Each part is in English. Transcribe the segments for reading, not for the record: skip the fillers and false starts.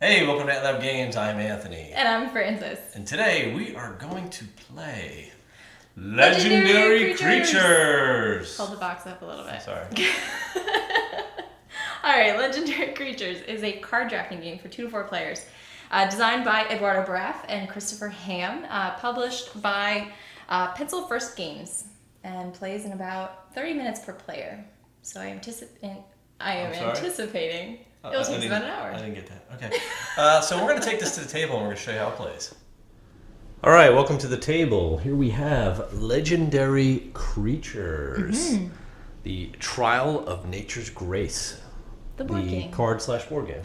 Hey, welcome to Lab Games. I'm Anthony. And I'm Francis. And today we are going to play Legendary Creatures. Hold the box up a little bit. Sorry. Alright, Legendary Creatures is a card drafting game for 2 to 4 players. Designed by Eduardo Braff and Christopher Ham. Published by Pencil First Games. And plays in about 30 minutes per player. So I am anticipating it'll take about an hour. I didn't get that. Okay. So we're going to take this to the table and we're going to show you how it plays. All right, welcome to the table. Here we have Legendary Creatures. Mm-hmm. The Trial of Nature's Grace. The board game. Card/board game.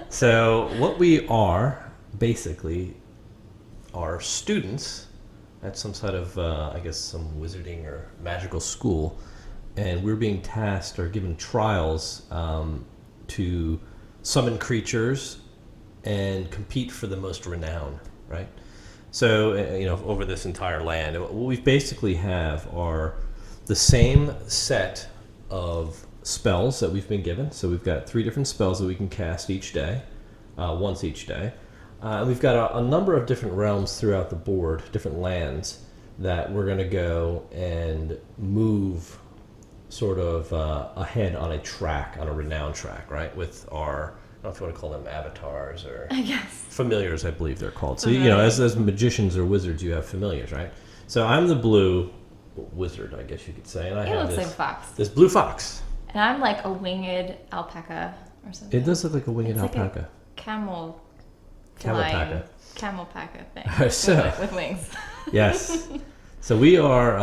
So what we are, basically, are students at some sort of, I guess, some wizarding or magical school. And we're being tasked or given trials to summon creatures and compete for the most renown, right? So, over this entire land, what we basically have are the same set of spells that we've been given. So we've got 3 different spells that we can cast each day, once each day. And we've got a number of different realms throughout the board, different lands, that we're going to go and move sort of ahead on a track, on a renown track, right? With our, I don't know if you want to call them avatars or familiars, I believe they're called. So, as magicians or wizards, you have familiars, right? So I'm the blue wizard, I guess you could say. And I have looks like a fox. This blue fox. And I'm like a winged alpaca or something. It does look like a winged alpaca. Like a camel Camelpaca. Camelpaca thing. So, with wings. Yes. So we are,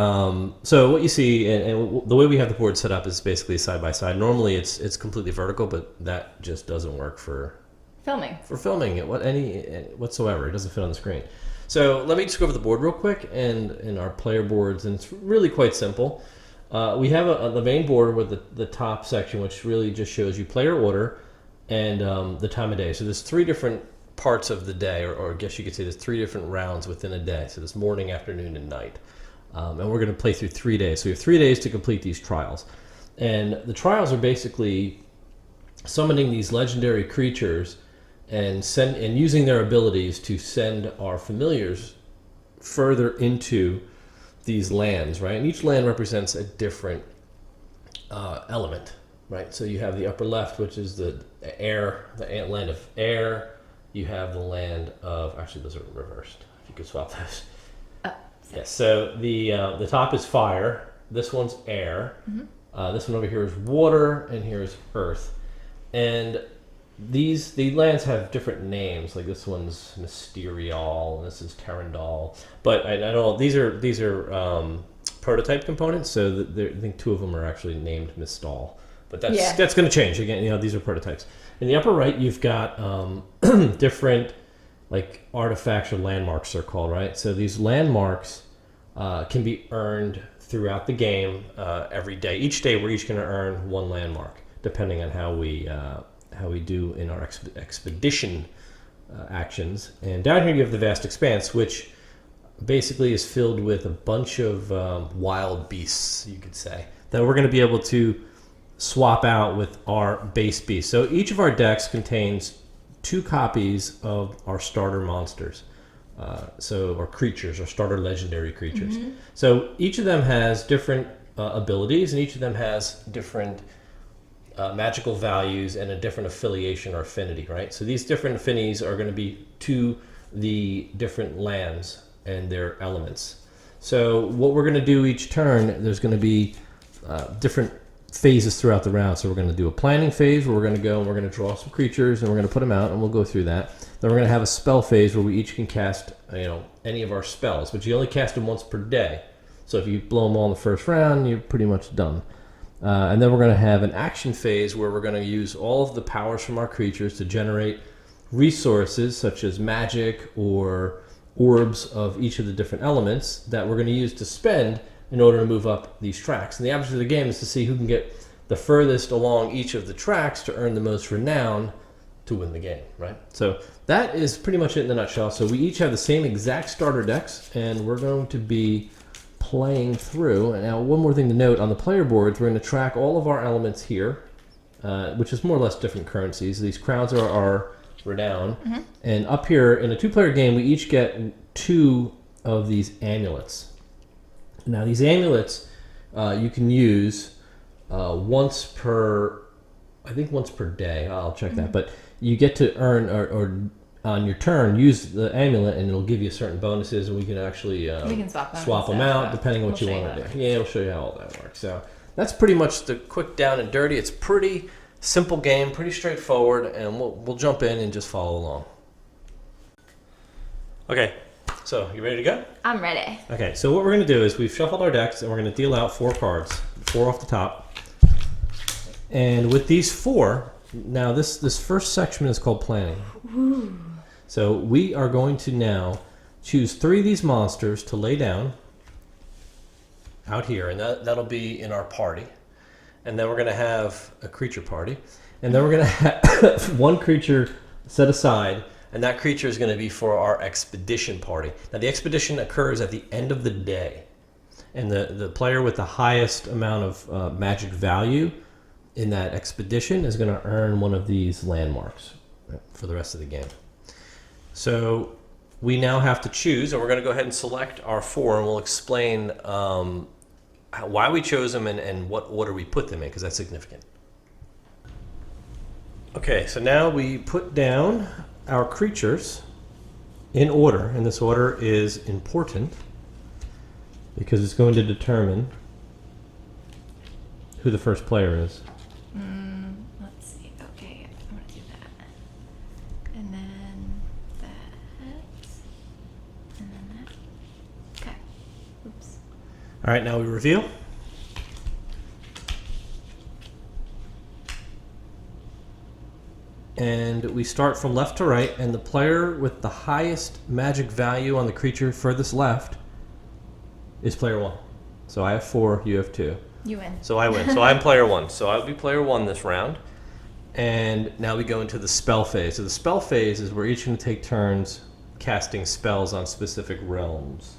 so what you see, and the way we have the board set up is basically side by side. Normally it's completely vertical, but that just doesn't work for filming. Whatsoever. It doesn't fit on the screen. So let me just go over the board real quick and our player boards, and it's really quite simple. We have the main board with the top section, which really just shows you player order and the time of day. So there's 3 different parts of the day, or I guess you could say there's 3 different rounds within a day. So there's morning, afternoon, and night. And we're going to play through 3 days. So we have 3 days to complete these trials. And the trials are basically summoning these legendary creatures and using their abilities to send our familiars further into these lands, right? And each land represents a different element, right? So you have the upper left, which is the air, the land of air. You have the land of, actually those are reversed. If you could swap those. Yes. So the top is fire. This one's air. Mm-hmm. This one over here is water, and here is earth. And the lands have different names. Like this one's Mysterial, and this is Terrandal. But I know these are prototype components. So I think 2 of them are actually named Mistal. But that's going to change again. These are prototypes. In the upper right, you've got different like artifacts or landmarks, they're called, right? So these landmarks can be earned throughout the game every day. Each day, we're each going to earn 1 landmark, depending on how we do in our expedition actions. And down here, you have the Vast Expanse, which basically is filled with a bunch of wild beasts, you could say, that we're going to be able to swap out with our base beast. So each of our decks contains 2 copies of our starter monsters, or creatures, or starter legendary creatures. Mm-hmm. So each of them has different abilities, and each of them has different magical values and a different affiliation or affinity, right? So these different affinities are going to be to the different lands and their elements. So what we're going to do each turn, there's going to be different phases throughout the round. So we're going to do a planning phase where we're going to go and we're going to draw some creatures and we're going to put them out, and we'll go through that. Then we're going to have a spell phase where we each can cast any of our spells, but you only cast them once per day. So if you blow them all in the first round, you're pretty much done. And then we're going to have an action phase where we're going to use all of the powers from our creatures to generate resources such as magic or orbs of each of the different elements that we're going to use to spend in order to move up these tracks. And the object of the game is to see who can get the furthest along each of the tracks to earn the most renown to win the game, right? So that is pretty much it in a nutshell. So we each have the same exact starter decks, and we're going to be playing through. And now one more thing to note, on the player boards, we're going to track all of our elements here, which is more or less different currencies. These crowns are our renown. And up here in a 2-player game, we each get 2 of these amulets. Now these amulets you can use once per day. I'll check that. But you get to earn or on your turn use the amulet, and it'll give you certain bonuses, and we can actually we can swap them out depending on what you want to do. Yeah, it'll show you how all that works. So that's pretty much the quick down and dirty. It's pretty simple game, pretty straightforward, and we'll jump in and just follow along. Okay, so you ready to go? I'm ready. Okay, so what we're going to do is we've shuffled our decks, and we're going to deal out 4 cards, 4 off the top. And with these 4, now this first section is called planning. Ooh. So we are going to now choose 3 of these monsters to lay down out here, and that'll be in our party. And then we're going to have a creature party, and then we're going to have 1 creature set aside, and that creature is going to be for our expedition party. Now the expedition occurs at the end of the day, and the player with the highest amount of magic value in that expedition is going to earn 1 of these landmarks for the rest of the game. So we now have to choose, and we're going to go ahead and select our 4, and we'll explain why we chose them and what order we put them in, because that's significant. Okay, so now we put down our creatures in order, and this order is important because it's going to determine who the first player is. Let's see. Okay, I'm going to do that. And then that. And then that. Okay. Oops. All right, now we reveal. And we start from left to right, and the player with the highest magic value on the creature furthest left is player 1. So I have 4, you have 2. You win. So I win. So I'm player 1. So I'll be player 1 this round. And now we go into the spell phase. So the spell phase is we're each going to take turns casting spells on specific realms.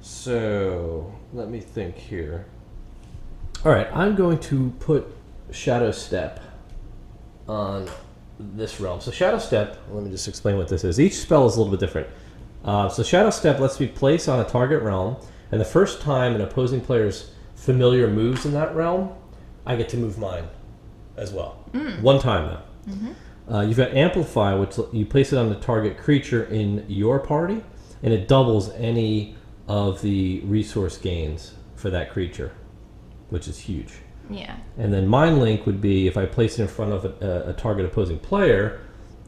So let me think here. All right, I'm going to put Shadow Step on this realm. So Shadow Step, let me just explain what this is. Each spell is a little bit different. So Shadow Step lets me place on a target realm, and the first time an opposing player's familiar moves in that realm, I get to move mine as well. 1 time though. You've got Amplify, which you place it on the target creature in your party, and it doubles any of the resource gains for that creature, which is huge. Yeah. And then Mind Link would be if I place it in front of a target opposing player,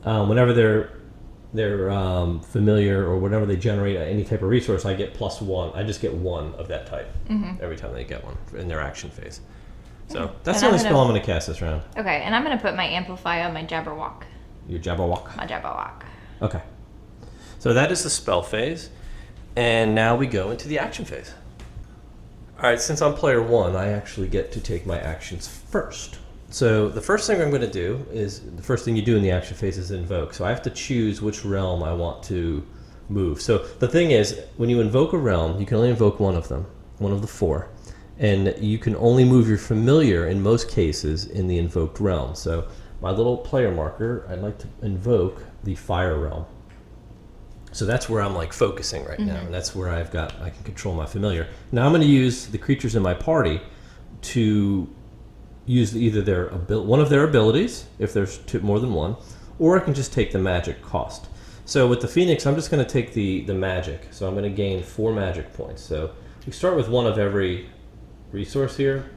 whenever they're familiar or whenever they generate any type of resource, I get +1. I just get 1 of that type every time they get one in their action phase. So that's the only spell I'm going to cast this round. Okay, and I'm going to put my Amplify on my Jabberwock. Your Jabberwock? My Jabberwock. Okay. So that is the spell phase. And now we go into the action phase. All right, since I'm player 1, I actually get to take my actions first. So the first thing I'm going to do is, the first thing you do in the action phase is invoke. So I have to choose which realm I want to move. So the thing is, when you invoke a realm, you can only invoke 1 of them, 1 of the 4. And you can only move your familiar, in most cases, in the invoked realm. So my little player marker, I'd like to invoke the Fire Realm. So that's where I'm like focusing right now, and that's where I can control my familiar. Now I'm going to use the creatures in my party to use either one of their abilities, if there's more than 1, or I can just take the magic cost. So with the Phoenix, I'm just going to take the magic. So I'm going to gain 4 magic points. So we start with 1 of every resource here,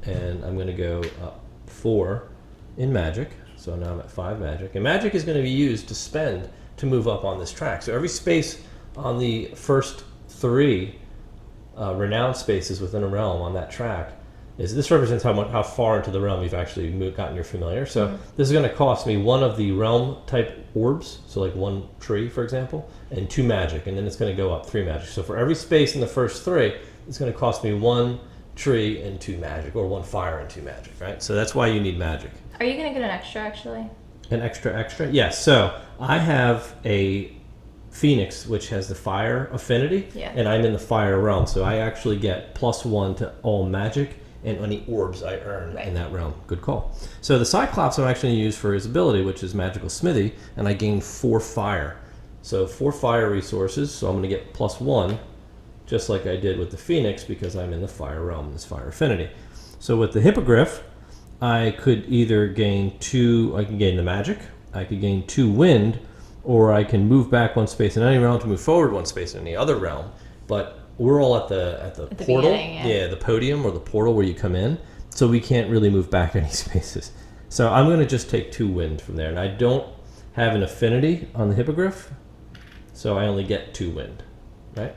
and I'm going to go up 4 in magic. So now I'm at 5 magic, and magic is going to be used to spend to move up on this track. So every space on the first 3 renowned spaces within a realm on that track this represents how far into the realm you've actually gotten your familiar. So this is going to cost me 1 of the realm type orbs, so like 1 tree for example, and 2 magic, and then it's going to go up 3 magic. So for every space in the first 3, it's going to cost me 1 tree and 2 magic, or 1 fire and 2 magic, right? So that's why you need magic. Are you going to get an extra actually? An extra? Yes. So I have a Phoenix, which has the fire affinity, and I'm in the fire realm. So I actually get +1 to all magic and any orbs I earn Right. in that realm. Good call. So the Cyclops I'm actually going to use for his ability, which is Magical Smithy, and I gain 4 fire. So 4 fire resources, so I'm going to get +1, just like I did with the Phoenix, because I'm in the fire realm, this fire affinity. So with the Hippogriff, I could either gain 2, I can gain the magic, I could gain 2 wind, or I can move back 1 space in any realm to move forward 1 space in any other realm. But we're all at the portal, beginning, the podium or the portal where you come in, so we can't really move back any spaces. So I'm going to just take 2 wind from there, and I don't have an affinity on the Hippogriff, so I only get 2 wind, right?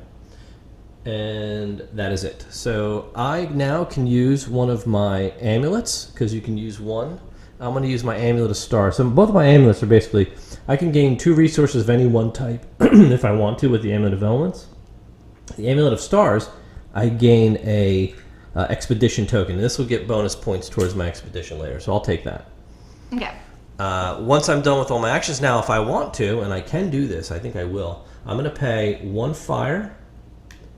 And that is it. So I now can use one of my amulets, because you can use one. I'm going to use my Amulet of Stars. So both of my amulets are basically, I can gain 2 resources of any one type if I want to with the Amulet of Elements. The Amulet of Stars, I gain a expedition token. This will get bonus points towards my expedition later, so I'll take that. Okay. Once I'm done with all my actions now, if I want to, and I can do this, I think I will, I'm going to pay 1 fire,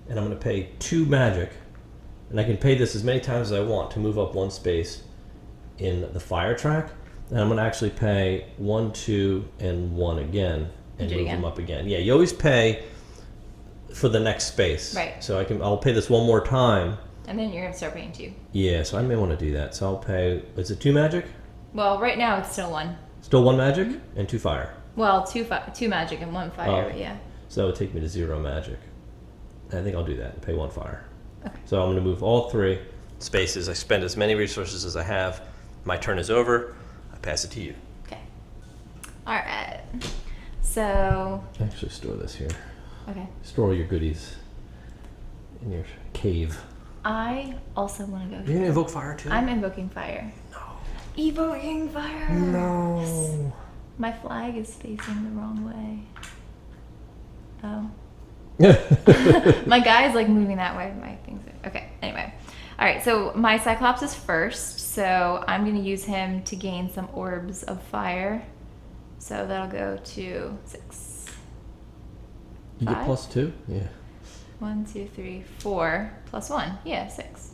and I'm going to pay 2 magic, and I can pay this as many times as I want to move up 1 space in the fire track, and I'm going to actually pay 1, 2, and 1 again, and move them up again. Yeah, you always pay for the next space. Right. So I'll pay this 1 more time. And then you're going to start paying 2. Yeah, so I may want to do that. So I'll pay, is it 2 magic? Well, right now it's still 1. Still 1 magic and 2 fire. Well, 2 magic and 1 fire, but yeah. So that would take me to 0 magic. I think I'll do that and pay 1 fire. Okay. So I'm going to move all 3 spaces. I spend as many resources as I have. My turn is over. I pass it to you. Okay. All right. So. Actually, store this here. Okay. Store all your goodies in your cave. I also want to go. You're going to invoke fire too? I'm invoking fire. No. Evoking fire. No. My flag is facing the wrong way. Oh. My guy's like moving that way. My things. Okay. Anyway. All right. So my Cyclops is first. So I'm going to use him to gain some orbs of fire. So that'll go to 6. You 5? get +2? Yeah. 1, 2, 3, 4 plus 1. Yeah, 6.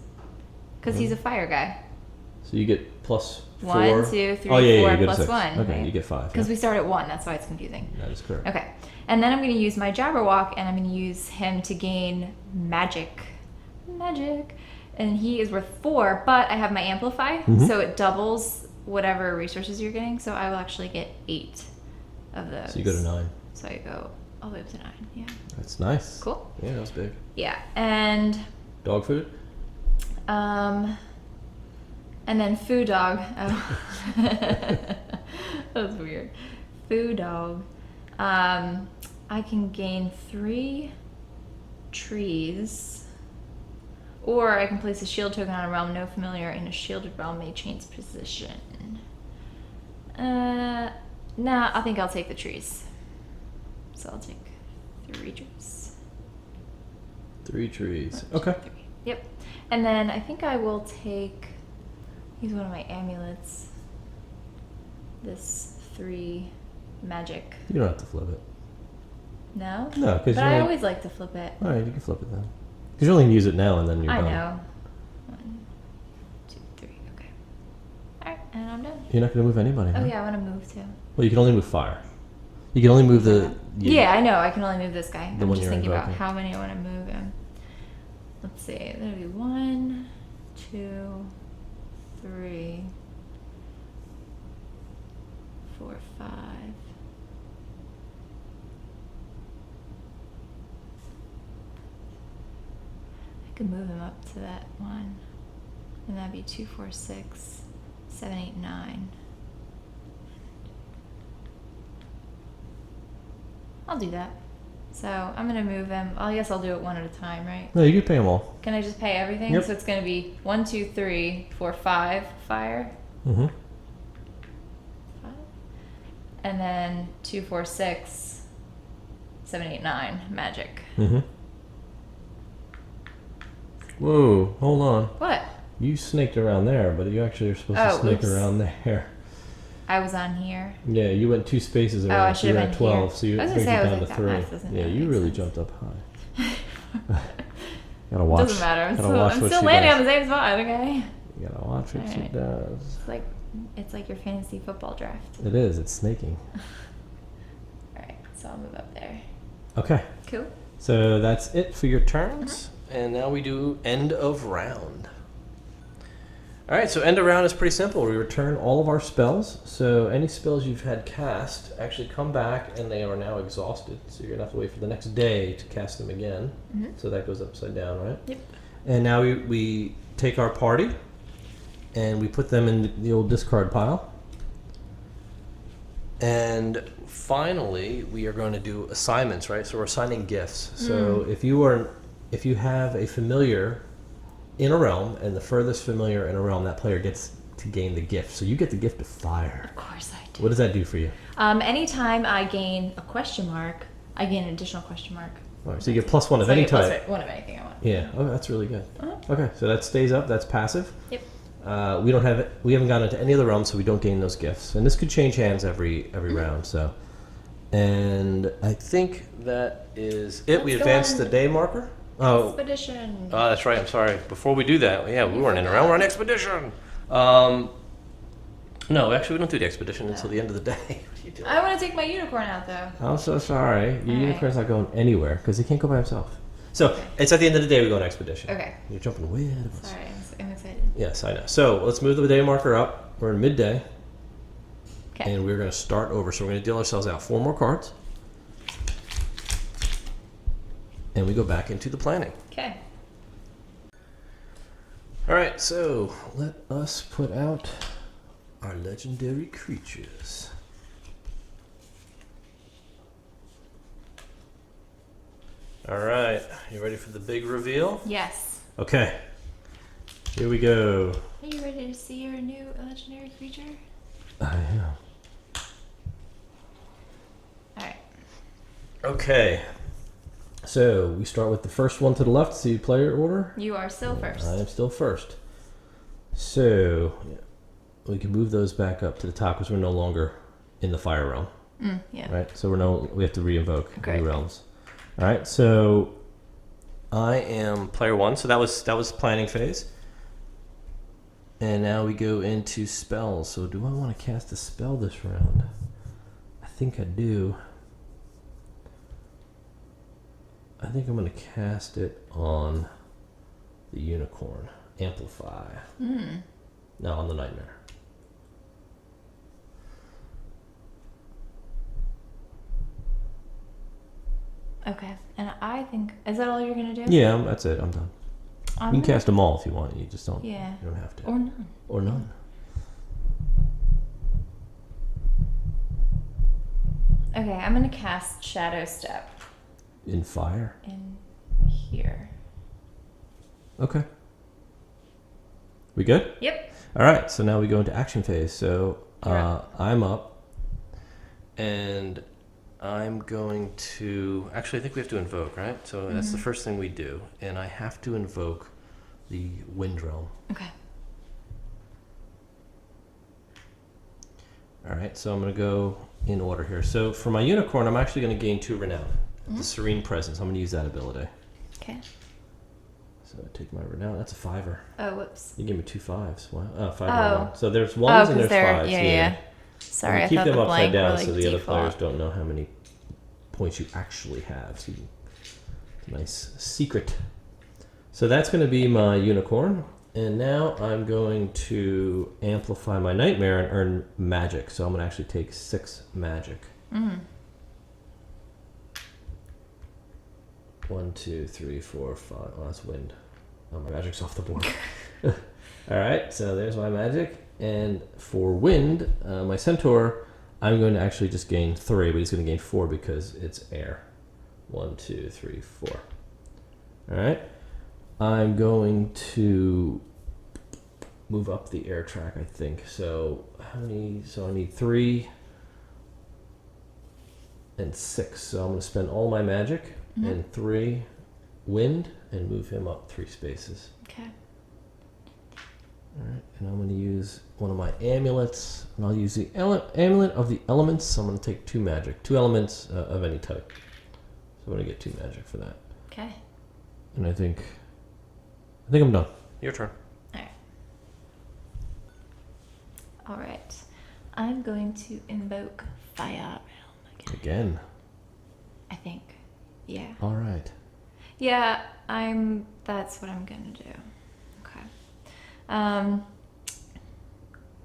Because he's a fire guy. So you get +4. 1, 2, 3, oh, yeah, 4 you go plus to 6. 1. Okay, right? you get 5. Because we start at 1, that's why it's confusing. That is correct. Okay. And then I'm going to use my Jabberwock, and I'm going to use him to gain magic. Magic. And he is worth 4, but I have my Amplify, so it doubles whatever resources you're getting. So I will actually get 8 of those. So you go to 9. So I go all the way up to 9, yeah. That's nice. Cool. Yeah, that was big. Yeah, and... Dog food? And then Foo Dog. Oh. That was weird. Foo Dog. I can gain 3 trees, or I can place a shield token on a realm. No familiar in a shielded realm may change position. Nah, I think I'll take the trees. So I'll take 3 trees. 3 trees. 1, 2, Okay. 3. Yep. And then I think I will use one of my amulets. This 3 magic. You don't have to flip it. No? No, because But I always like to flip it. All right, you can flip it then. Because you only use it now and then you're I done. know. 1, 2, 3. Okay. Alright, and I'm done. You're not going to move anybody. Oh huh? yeah, I want to move too. Well, you can only move fire. You can only move the... Yeah, I know. I can only move this guy. The I'm one just you're thinking about invoking. how many I want to move him. Let's see. That'll be 1, 2, 3, 4, 5. I could move him up to that 1. And that'd be 2, 4, 6, 7, 8, 9. I'll do that. So I'm gonna move him. I guess I'll do it 1 at a time, right? No, you can pay them all. Can I just pay everything? Yep. So it's gonna be 1, 2, 3, 4, 5 fire, Mm-hmm. 5, and then 2, 4, 6, 7, 8, 9 magic. Mm-hmm. Whoa, hold on. What? You snaked around there, but you actually are supposed to snake oops. around there. I was on here. Yeah, you went 2 spaces around. I so should you're have at been 12, here. so you I was brings gonna you say, I down was to like, that 3. math doesn't Yeah, really you make really sense. jumped up high. Gotta watch. Doesn't matter. I'm Gotta still, watch I'm what still she landing does. on the same spot. Okay. You gotta watch what she Alright. does. It's like your fantasy football draft. It is. It's snaking. All right, so I'll move up there. Okay. Cool. So that's it for your turns. And now we do end of round. All right, so end of round is pretty simple. We return all of our spells. So any spells you've had cast actually come back and they are now exhausted. So you're going to have to wait for the next day to cast them again. So that goes upside down, right? Yep. And now we take our party and we put them in the old discard pile. And finally, we are going to do assignments, right? So we're assigning gifts. So if you have a familiar in a realm, and the furthest familiar in a realm, that player gets to gain the gift. So you get the gift of fire. Of course I do. What does that do for you? Anytime I gain a question mark, I gain an additional question mark. All right, so you get +1 of So I any get plus type. one of anything I want. Yeah. Oh, that's really good. Uh-huh. Okay, so that stays up. That's passive. Yep. We haven't gone into any other realms, so we don't gain those gifts. And this could change hands every round. So, and I think that is it. We Let's go advanced on. the day marker. Oh, Expedition. that's right. I'm sorry. Before we do that, yeah, we weren't in a round. We're on expedition. No, actually, we don't do the expedition until the end of the day. What are you doing? I want to take my unicorn out though. I'm so sorry. Your All right. unicorn's not going anywhere because he can't go by himself. So it's at the end of the day we go on expedition. Okay. You're jumping way ahead of us. Sorry, I'm excited. Yes, I know. So let's move the day marker up. We're in midday, Okay. and we're going to start over. So we're going to deal ourselves out 4 more cards, and we go back into the planning. Okay. All right. So let us put out our legendary creatures. All right. You ready for the big reveal? Yes. Okay. Here we go. Are you ready to see your new legendary creature? I am. All right. Okay. So we start with the first one to the left. See player order. You are still first. I am still first. So we can move those back up to the top because we're no longer in the fire realm, Yeah. right? So we have to re-invoke Great. new realms. All right. So I am player 1. So that was planning phase. And now we go into spells. So do I want to cast a spell this round? I think I do. I think I'm going to cast it on the unicorn. Amplify. No, on the nightmare. Okay. And I think, is that all you're going to do? Yeah, that's it. I'm done. You can cast them all if you want. You just don't. Yeah. You don't have to. Or none. Or none. Okay, I'm going to cast Shadow Step In fire. in here. Okay. We good? Yep. All right. So now we go into action phase. So You're up. I'm up, and I'm going to. Actually, I think we have to invoke, right? So that's the first thing we do, and I have to invoke the wind realm. Okay. All right. So I'm going to go in order here. So for my unicorn, I'm actually going to gain 2 renown. The serene presence. I'm going to use that ability. Okay. So I take my renown. That's a 5-er. Oh, whoops. You give me 2 5s. Wow. 5 Oh. and 1. So there's Oh, ones and because there's they're, 5s. yeah. Sorry, And I keep thought them the upside blank down were like so the other default. players don't know how many points you actually have. So nice secret. So that's going to be my unicorn. And now I'm going to amplify my nightmare and earn magic. So I'm going to actually take 6 magic. 1, 2, 3, 4, 5. Oh, that's wind. Oh, my magic's off the board. All right, so there's my magic. And for wind, my centaur, I'm going to actually just gain 3, but he's going to gain 4 because it's air. 1, 2, 3, 4. All right. I'm going to move up the air track, I think. So how many? So I need 3 and 6. So I'm going to spend all my magic and 3 wind and move him up 3 spaces. Okay. All right, and I'm going to use one of my amulets, and I'll use the amulet of the elements. So I'm going to take 2 magic, 2 elements of any type. So I'm going to get 2 magic for that. Okay. And I think I think I'm done. Your turn. All right. I'm going to invoke Fire Realm Again. I think. Yeah. All right. Yeah, that's what I'm gonna do. Okay.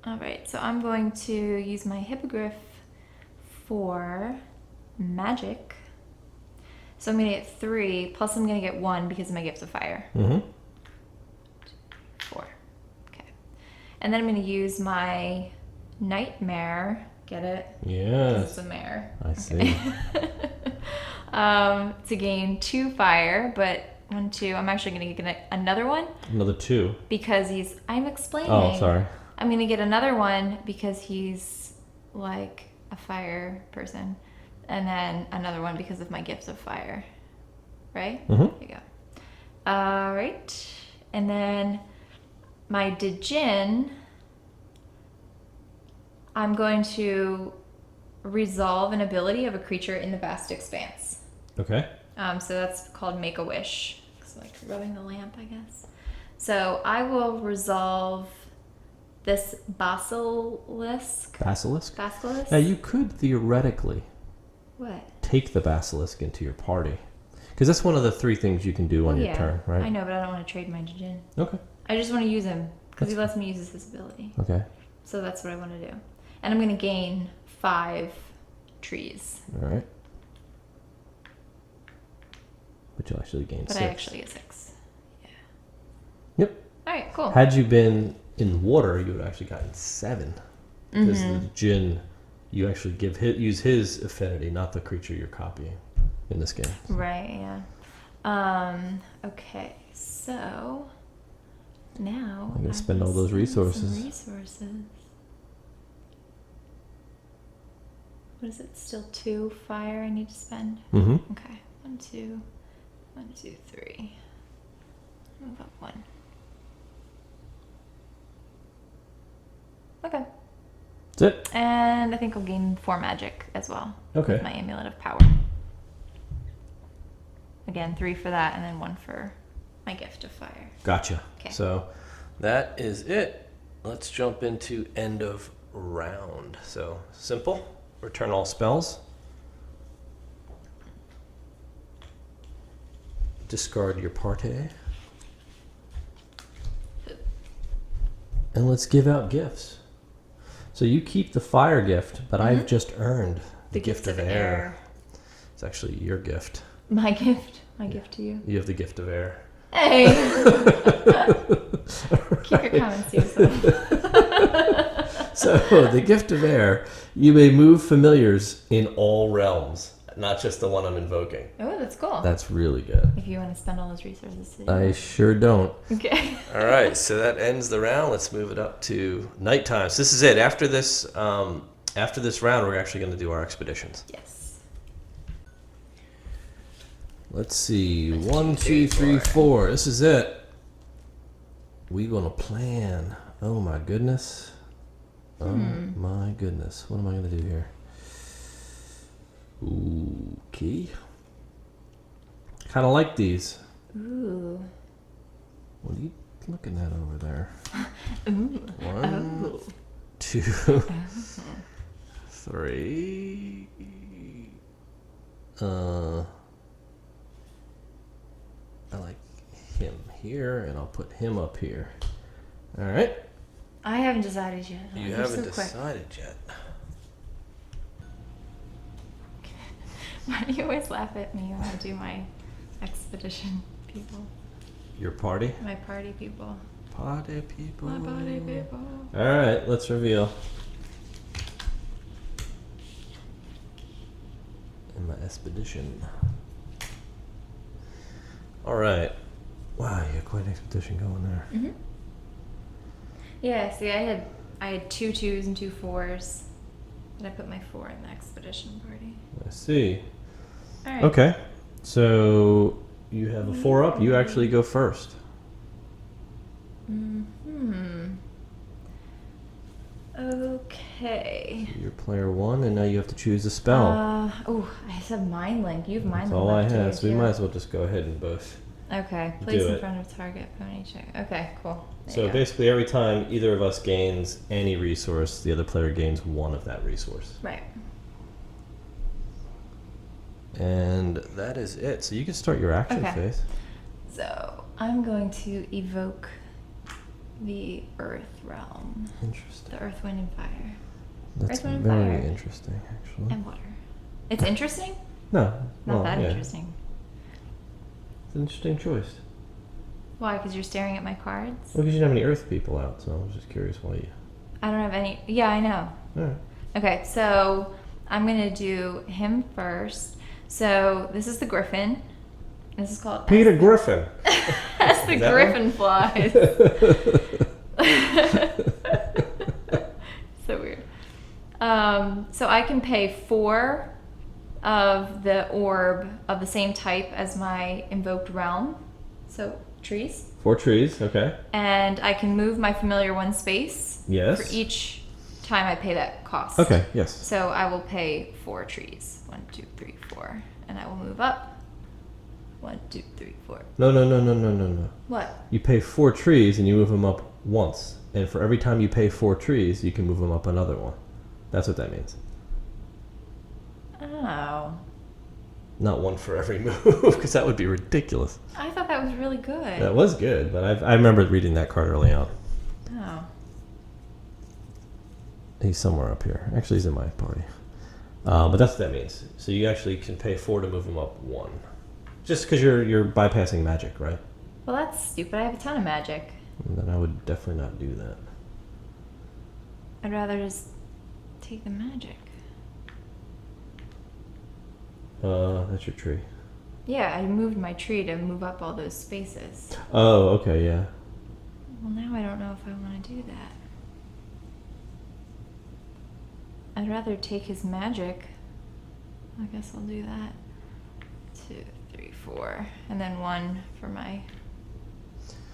All right, so I'm going to use my hippogriff for magic. So I'm gonna get 3, plus I'm gonna get 1 because of my gift of fire. 4. 4. Okay. And then I'm gonna use my nightmare. Get it? Yes. It's a mare. I see. To gain 2 fire, but 1, 2. I'm actually gonna get another one. Another 2. Because I'm explaining. Oh, sorry. I'm gonna get another one because he's like a fire person, and then another one because of my gift of fire. Right? Mm-hmm. There you go. All right, and then my Djinn. I'm going to resolve an ability of a creature in the vast expanse. Okay. So that's called Make a Wish. It's like rubbing the lamp, I guess. So I will resolve this basilisk. Basilisk? Basilisk? Now, you could theoretically What? take the basilisk into your party. Because that's one of the 3 things you can do on your turn, right? I know, but I don't want to trade my Djinn. Okay. I just want to use him because he lets me use his ability. Okay. So that's what I want to do. And I'm going to gain 5 trees. All right. But you'll actually gain 6. But I actually get 6. Yeah. Yep. All right, cool. Had you been in water, you would have actually gotten 7. Because the Djinn, you actually use his affinity, not the creature you're copying in this game. Right, yeah. Okay, so now I'm going to spend all those resources. What is it? Still 2 fire I need to spend? Mm-hmm. Okay. 1, 2, 1, 2, 3. Move up 1. Okay. That's it. And I think I'll gain 4 magic as well. Okay. With my amulet of power. Again, 3 for that, and then 1 for my gift of fire. Gotcha. Okay. So that is it. Let's jump into end of round. So simple. Return all spells. Discard your party. And let's give out gifts. So you keep the fire gift, but I've just earned the gift of air. It's actually your gift. My gift. My gift to you. You have the gift of air. Hey! Keep your comments to yourself. So, the gift of air, you may move familiars in all realms, not just the one I'm invoking. Oh, that's cool. That's really good. If you want to spend all those resources to do I that. sure don't. Okay. All right, so that ends the round. Let's move it up to nighttime. So this is it. After this round, we're actually going to do our expeditions. Yes. Let's see. 1, 2, 3, 4. This is it. We're going to plan. Oh, my goodness. Oh, my goodness. What am I going to do here? Okay. Kind of like these. Ooh. What are you looking at over there? Ooh. 1, 2, 3. I like him here, and I'll put him up here. All right. I haven't decided yet. You You're haven't so quick. decided yet. Why do you always laugh at me when I do my expedition people? Your party? My party people. Party people. My party people. All right, let's reveal. In my expedition. All right. Wow, you got quite an expedition going there. Mm-hmm. Yeah, see, I had 2 2s and 2 4s, and I put my 4 in the expedition party. I see. All right. Okay, so you have a 4 up. You actually go first. Okay. You're player 1, and now you have to choose a spell. I have Mind Link. You have Mind That's Link. all I left have, too, so we too. might as well just go ahead and both Okay. Place Do in it. front of target pony check. Okay, cool. There So you go. basically, every time either of us gains any resource, the other player gains one of that resource. Right. And that is it. So you can start your action Okay. phase. So I'm going to evoke the Earth realm. Interesting. The Earth, Wind, and Fire. That's Earth, Wind, and very Fire. interesting, actually. And water. It's interesting? No, Not well, that yeah. interesting. It's an interesting choice. Why? Because you're staring at my cards? Well, because you don't have any Earth people out, so I was just curious why you. I don't have any. Yeah, I know. All right. Okay, so I'm going to do him first. So this is the Griffin. This is called Peter Griffin. As the Is that Griffin flies. So weird. So I can pay 4 of the orb of the same type as my invoked realm. So trees. 4 trees. Okay. And I can move my familiar 1 space Yes. for each time I pay that cost. Okay. Yes. So I will pay 4 trees. 1, 2, 3, 4. And I will move up. 1, 2, 3, 4. No. What? You pay 4 trees and you move them up once, and for every time you pay 4 trees, you can move them up another one. That's what that means. Oh. Not one for every move, because that would be ridiculous. I thought that was really good. That was good, but I remember reading that card early on. Oh. He's somewhere up here. Actually, he's in my party. But that's what that means. So you actually can pay 4 to move him up 1. Just because you're bypassing magic, right? Well, that's stupid. I have a ton of magic. And then I would definitely not do that. I'd rather just take the magic. That's your tree. Yeah, I moved my tree to move up all those spaces. Oh, okay, yeah. Well, now I don't know if I want to do that. I'd rather take his magic. I guess I'll do that. 2, 3, 4. And then 1 for my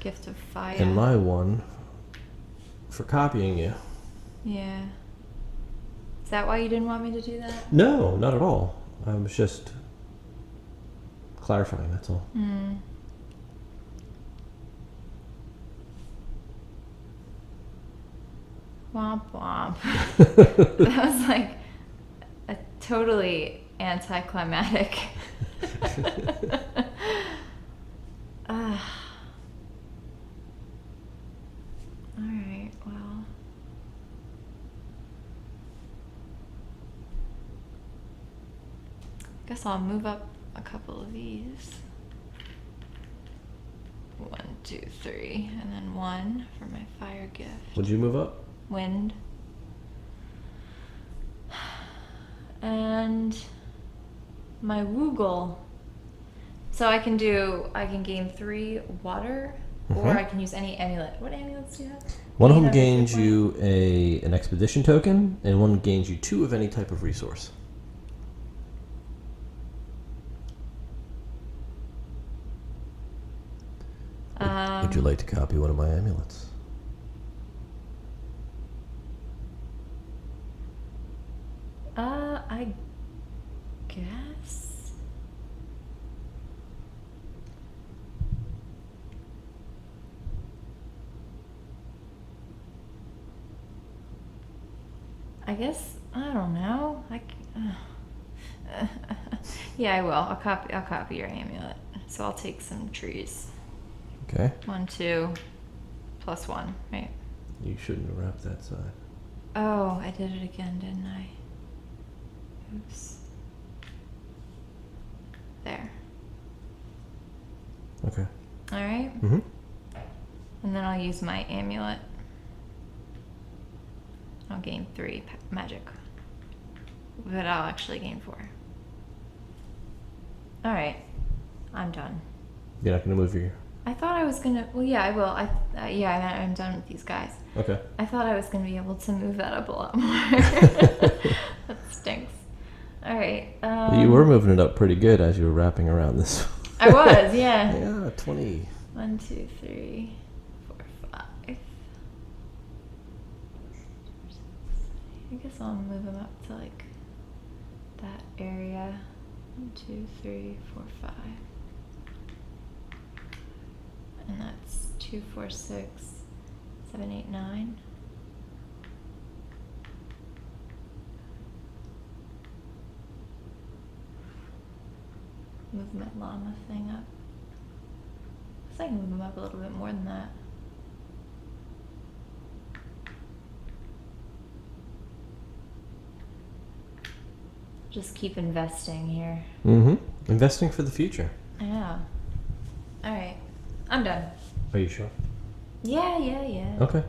gift of fire. And my 1 for copying you. Yeah. Is that why you didn't want me to do that? No, not at all. I was just clarifying, that's all. Hmm. Womp womp. That was like a totally anticlimactic. Alright, well. Guess I'll move up a couple of these. 1, 2, 3, and then 1 for my fire gift. Would you move up? Wind. And my Woogle. So I can gain 3 water, or Mhm. I can use any amulet. What amulets do you have? One of them Gain every gains 3 you an expedition token, and one gains you 2 of any type of resource. Would you like to copy one of my amulets? I guess. I don't know. Yeah, I will. I'll copy your amulet. So I'll take some trees. Okay. 1, 2, plus 1, right? You shouldn't have wrapped that side. Oh, I did it again, didn't I? Oops. There. Okay. All right. Mm-hmm. And then I'll use my amulet. I'll gain 3 magic. But I'll actually gain 4. All right. I'm done. You're not going to move your... I thought I was gonna. Well, yeah, I will. I'm done with these guys. Okay. I thought I was gonna be able to move that up a lot more. That stinks. All right. You were moving it up pretty good as you were wrapping around this. I was, yeah. Yeah, 20. 1, 2, 3, 4, 5. I guess I'll move them up to like that area. 1, 2, 3, 4, 5. And that's 2, 4, 6, 7, 8, 9. Move my llama thing up. I think I can move them up a little bit more than that. Just keep investing here. Mm-hmm. Investing for the future. I know. All right. I'm done. Are you sure? Yeah. Okay.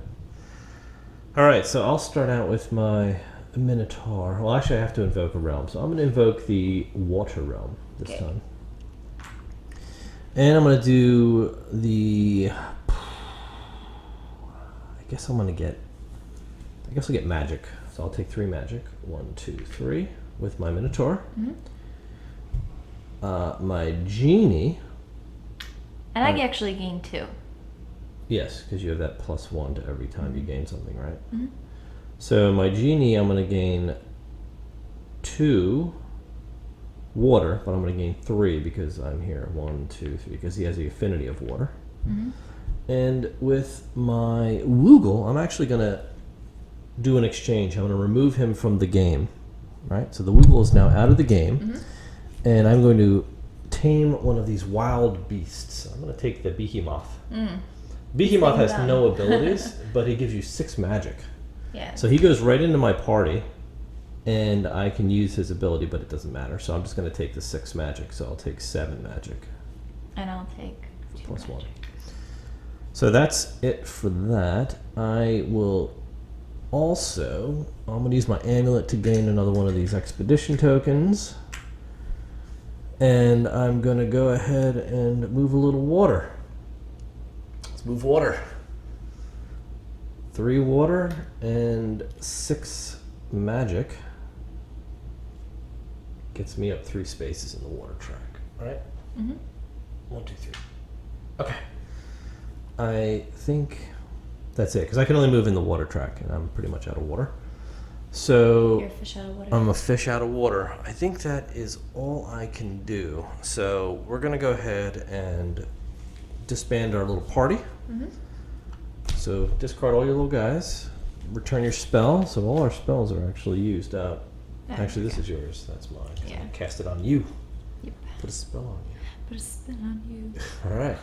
All right, so I'll start out with my Minotaur. Well, actually, I have to invoke a realm, so I'm going to invoke the Water Realm this time. And I'm going to do the... I guess I'll get magic. So I'll take 3 magic. 1, 2, 3 with my Minotaur. My Genie. And I actually gain 2. Yes, because you have that +1 to every time you gain something, right? So my Genie, I'm going to gain 2 water, but I'm going to gain 3 because I'm here. 1, 2, 3, because he has the affinity of water. And with my Woogle, I'm actually going to do an exchange. I'm going to remove him from the game, right? So the Woogle is now out of the game, and I'm going to tame one of these wild beasts. I'm going to take the Behemoth. Behemoth has no abilities, but he gives you 6 magic. Yeah. So he goes right into my party, and I can use his ability, but it doesn't matter. So I'm just going to take the 6 magic. So I'll take 7 magic. And I'll take 2 +1. magic. So that's it for that. I will also, I'm going to use my amulet to gain another one of these expedition tokens. And I'm going to go ahead and move a little water. Let's move water. 3 water and 6 magic. Gets me up 3 spaces in the water track. All right? 1, 2, 3. Okay. I think that's it, because I can only move in the water track, and I'm pretty much out of water. So You're a fish out of water. I'm a fish out of water. I think that is all I can do. So we're going to go ahead and disband our little party. So discard all your little guys. Return your spell. So all our spells are actually used up. Actually, this is yours. That's mine. Yeah. I cast it on you. Yep. Put a spell on you. Put a spin on you. All right.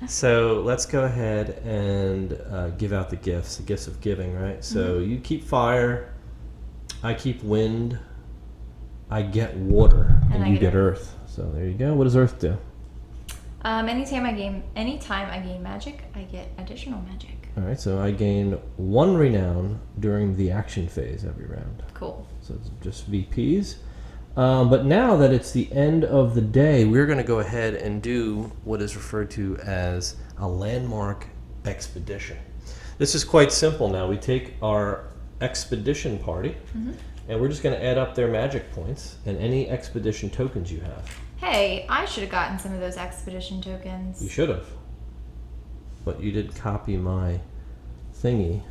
So let's go ahead and give out the gifts of giving, right? So you keep fire, I keep wind, I get water, and you get earth. So there you go. What does earth do? Anytime I gain magic, I get additional magic. All right, so I gain 1 renown during the action phase every round. Cool. So it's just VPs. But now that it's the end of the day, we're going to go ahead and do what is referred to as a landmark expedition. This is quite simple now. We take our expedition party, and we're just going to add up their magic points and any expedition tokens you have. Hey, I should have gotten some of those expedition tokens. You should have. But you did copy my thingy.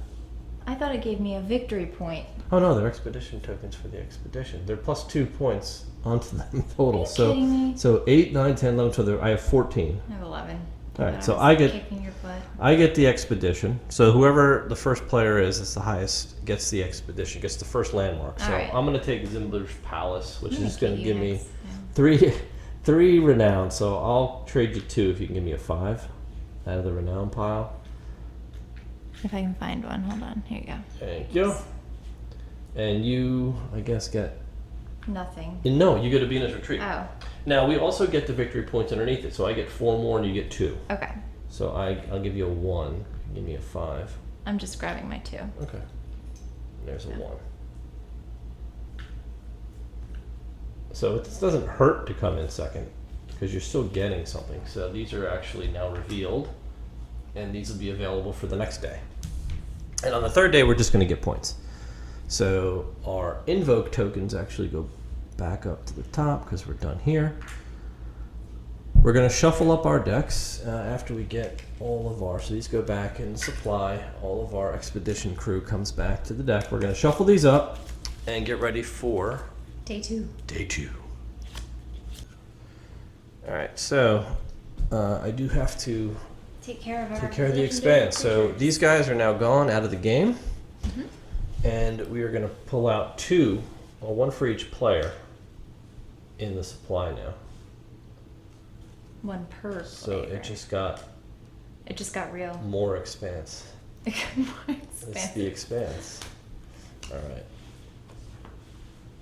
I thought it gave me a victory point. Oh no, they're expedition tokens for the expedition. They're +2 points onto them total. Are you kidding me? So 8, 9, 10, 11, 12. I have 14. I have 11. All right, But so was I get kicking your butt. I get the expedition. So whoever the first player is, that's the highest, gets the expedition, gets the first landmark. So All right. I'm going to take Zimbler's Palace, which is going to kick give you me next. Yeah. three renown. So I'll trade you 2 if you can give me a 5 out of the renown pile. If I can find one, hold on. Here you go. Thank you. And you, I guess, get... Nothing. No, you get a Venus Retreat. Oh, Now, we also get the victory points underneath it. So I get 4 more and you get 2. okay. So I'll give you a 1. Give me a 5. I'm just grabbing my 2. Okay. There's a 1. So it doesn't hurt to come in second because you're still getting something. So these are actually now revealed, and these will be available for the next day. And on the 3rd day, we're just going to get points. So our invoke tokens actually go back up to the top because we're done here. We're going to shuffle up our decks after we get all of our, so these go back in supply. All of our expedition crew comes back to the deck. We're going to shuffle these up and get ready for Day 2. Day 2. All right, so I do have to take care of our Take care of the legendary expanse. So creatures. these guys are now gone out of the game. Mhm. And we are going to pull out two, well, one for each player in the supply now. One per So player. it just got real. more expanse. More It's expansive. the expanse. All right.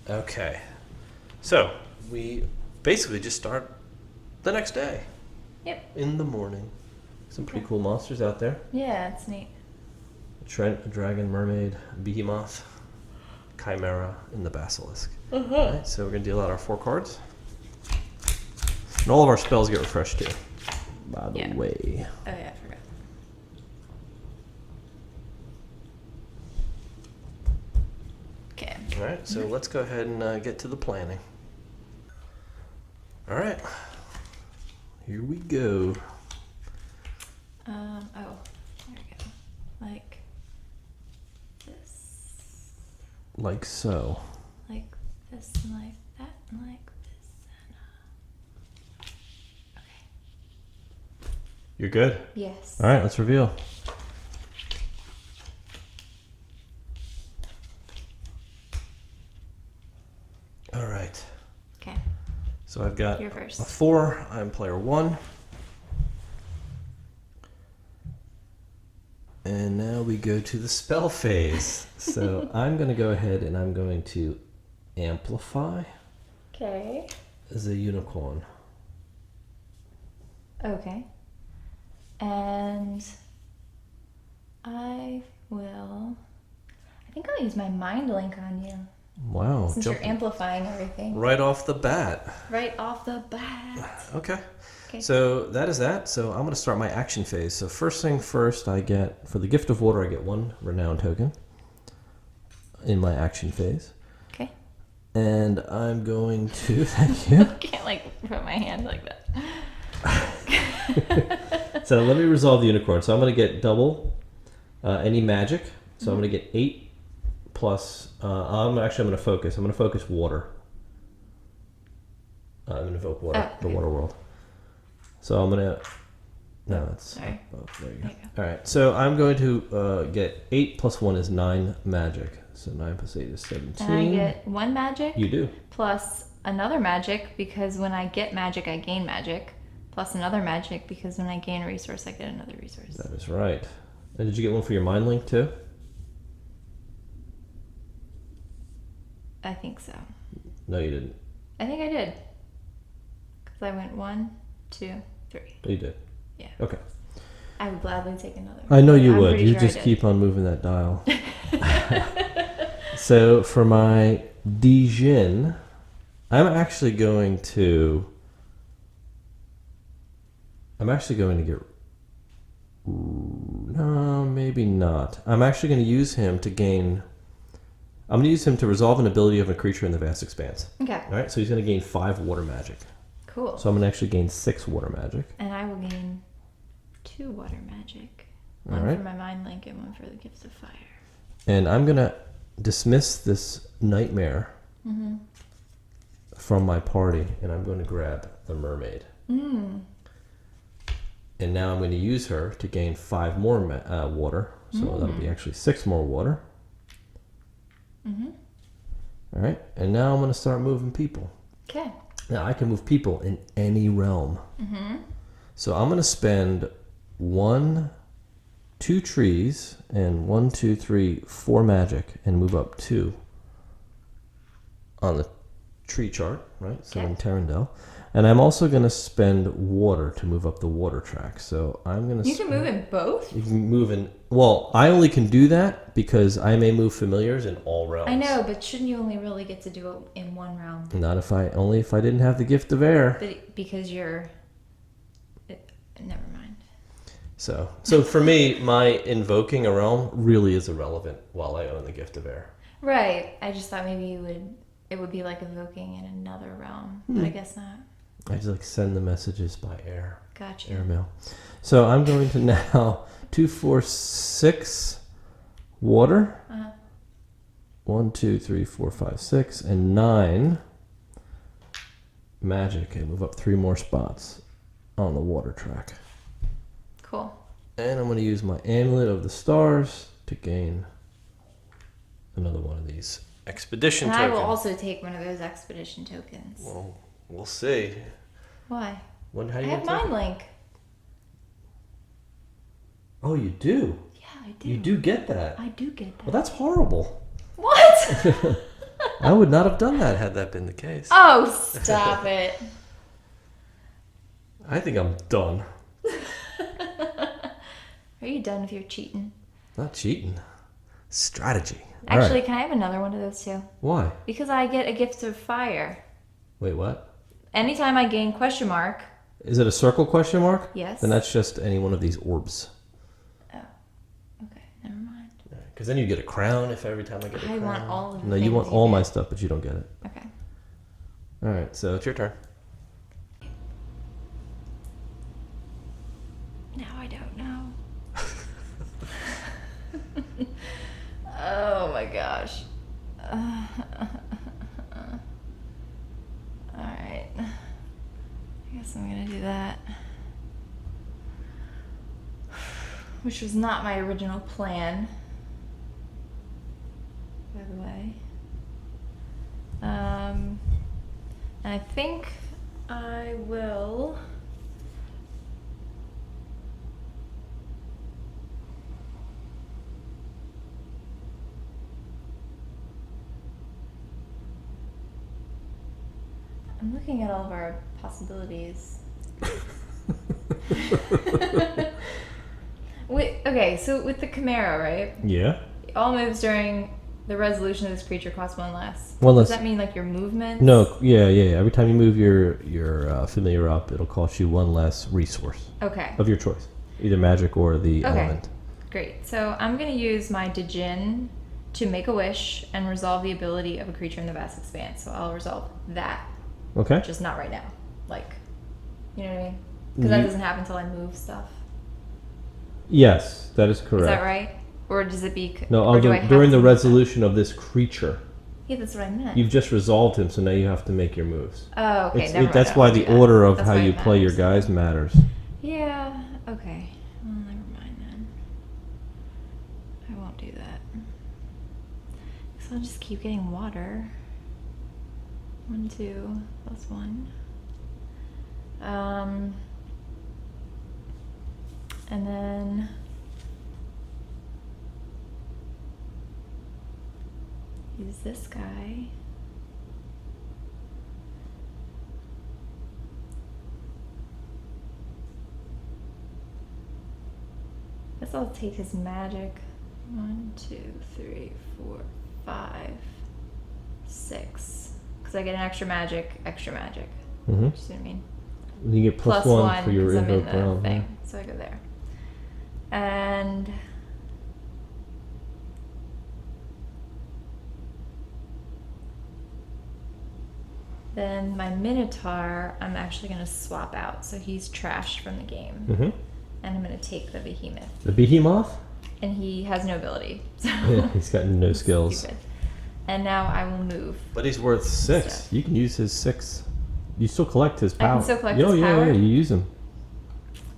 Okay. So we basically just start the next day. Yep. In the morning. Some pretty cool monsters out there. Yeah, it's neat. Trent, a dragon, mermaid, behemoth, chimera, and the basilisk. Uh-huh. All right, so we're going to deal out our 4 cards. And all of our spells get refreshed too, by the Yeah. way. Oh yeah, I forgot. Okay. All right, so let's go ahead and get to the planning. All right, here we go. Oh, there we go. Like this, Like so. like this, and like that, and like this, and okay. You're good. Yes. All right, let's reveal. All right, Okay. so I've got You're a first. 4. I'm player 1. And now we go to the spell phase. So I'm going to go ahead and I'm going to amplify Okay. as a unicorn. Okay. And I think I'll use my mind link on you Wow, since you're jumping amplifying everything right off the bat. right off the bat. Okay. Okay. So that is that. So I'm going to start my action phase. So first thing first, I get, for the Gift of Water, I get 1 renown token in my action phase. Okay. And I'm going to, thank you. I can't like put my hand like that. So let me resolve the unicorn. So I'm going to get double any magic. So I'm going to get 8 plus, I'm going to focus. I'm going to focus water. I'm going to invoke water, Oh, the okay. water world. So I'm going to, no, that's, Sorry. oh, there you go. There you All right, so I'm going to get 8 plus 1 is 9 magic. So 9 plus 8 is 17. And I get 1 magic You do. plus another magic because when I get magic, I gain magic. Plus another magic because when I gain a resource, I get another resource. That is right. And did you get one for your mind link too? I think so. No, you didn't. I think I did. Because I went 1, 2, 3. You did. Yeah. Okay. I would gladly take another. I know you I'm would. pretty You sure I just did. keep on moving that dial. So for my Dijin, I'm actually going to get. No, maybe not. I'm actually going to use him to gain. I'm going to use him to resolve an ability of a creature in the vast expanse. Okay. All right, so he's going to gain 5 water magic. Cool. So I'm going to actually gain 6 water magic. And I will gain 2 water magic. All One right. for my mind link and one for the gifts of fire. And I'm going to dismiss this nightmare Mm-hmm. from my party, and I'm going to grab the mermaid. Mm. And now I'm going to use her to gain 5 more water. So that'll be actually 6 more water. Mm-hmm. All right. And now I'm going to start moving people. Okay. Now I can move people in any realm. Mm-hmm. So I'm going to spend 2 trees and 1, 2, 3, 4 magic and move up 2 on the tree chart, right? So Okay. in Terrendel. And I'm also going to spend water to move up the water track. So I'm going to. You can move in both? You can move in. Well, I only can do that because I may move familiars in all realms. I know, but shouldn't you only really get to do it in one round? Not if I didn't have the gift of air. But because you're. Never mind. So for me, my invoking a realm really is irrelevant while I own the gift of air. Right. I just thought maybe it would be like evoking in another realm, but I guess not. I just like send the messages by air. Gotcha. Airmail. So I'm going to now 2, 4, 6 water. Uh-huh. 1, 2, 3, 4, 5, 6, and 9 magic, and move up 3 more spots on the water track. Cool. And I'm going to use my Amulet of the Stars to gain another one of these expedition And tokens. I will also take one of those expedition tokens. Well, we'll see. Why? How do I you have take Mind it? Link. Oh, you do? Yeah, I do. You do get that? I do get that. Well, that's horrible. What? I would not have done that had that been the case. Oh, stop it. I think I'm done. Are you done with your cheating? Not cheating. Strategy. All Actually, right. can I have another one of those too? Why? Because I get a gift of fire. Wait, what? Anytime I gain question mark. Is it a circle question mark? Yes. Then that's just any one of these orbs. Oh. Okay, never mind. Because then you get a crown if every time I get a crown. I want all of the No, you things want you all get. my stuff, but you don't get it. Okay. All right, so it's your turn. Now I don't know. Oh my gosh. Alright. I guess I'm gonna do that. Which was not my original plan, by the way. And I think I will. I'm looking at all of our possibilities. Okay, so with the Chimera, right? Yeah. All moves during the resolution of this creature cost one less. One less. Does that mean like your movements? No, yeah. Every time you move your familiar up, it'll cost you one less resource Okay. of your choice, either magic or the element. Great. So I'm going to use my Djinn to make a wish and resolve the ability of a creature in the vast expanse. So I'll resolve that, Okay. just not right now. Like, you know what I mean? Because that doesn't happen until I move stuff. Yes, that is correct. Is that right? Or does it be? No, or do I have during to the move stuff? resolution of this creature, Yeah, that's what I meant. you've just resolved him, so now you have to make your moves. Oh, okay. It's- Never mind. that's I why won't the do that. order of That's how why you it play your matters. guys matters. Yeah. Okay. Well, never mind then. I won't do that. So I'll just keep getting water. 1, 2, plus 1. And then use this guy. Guess I'll take his magic. 1, 2, 3, 4, 5, 6. Because I get an extra magic. Mm-hmm. You see what I mean? You get plus one for your 'cause I'm in invoke the realm. thing. Yeah. So I go there. And then my Minotaur, I'm actually going to swap out. So he's trashed from the game. Mm-hmm. And I'm going to take the Behemoth. The Behemoth? And he has no ability. So Yeah, he's got no skills. stupid. And now I will move. But he's worth 6. Stuff. You can use his 6. You still collect his I power. can still collect Oh, his yeah, power? Yeah, you use him.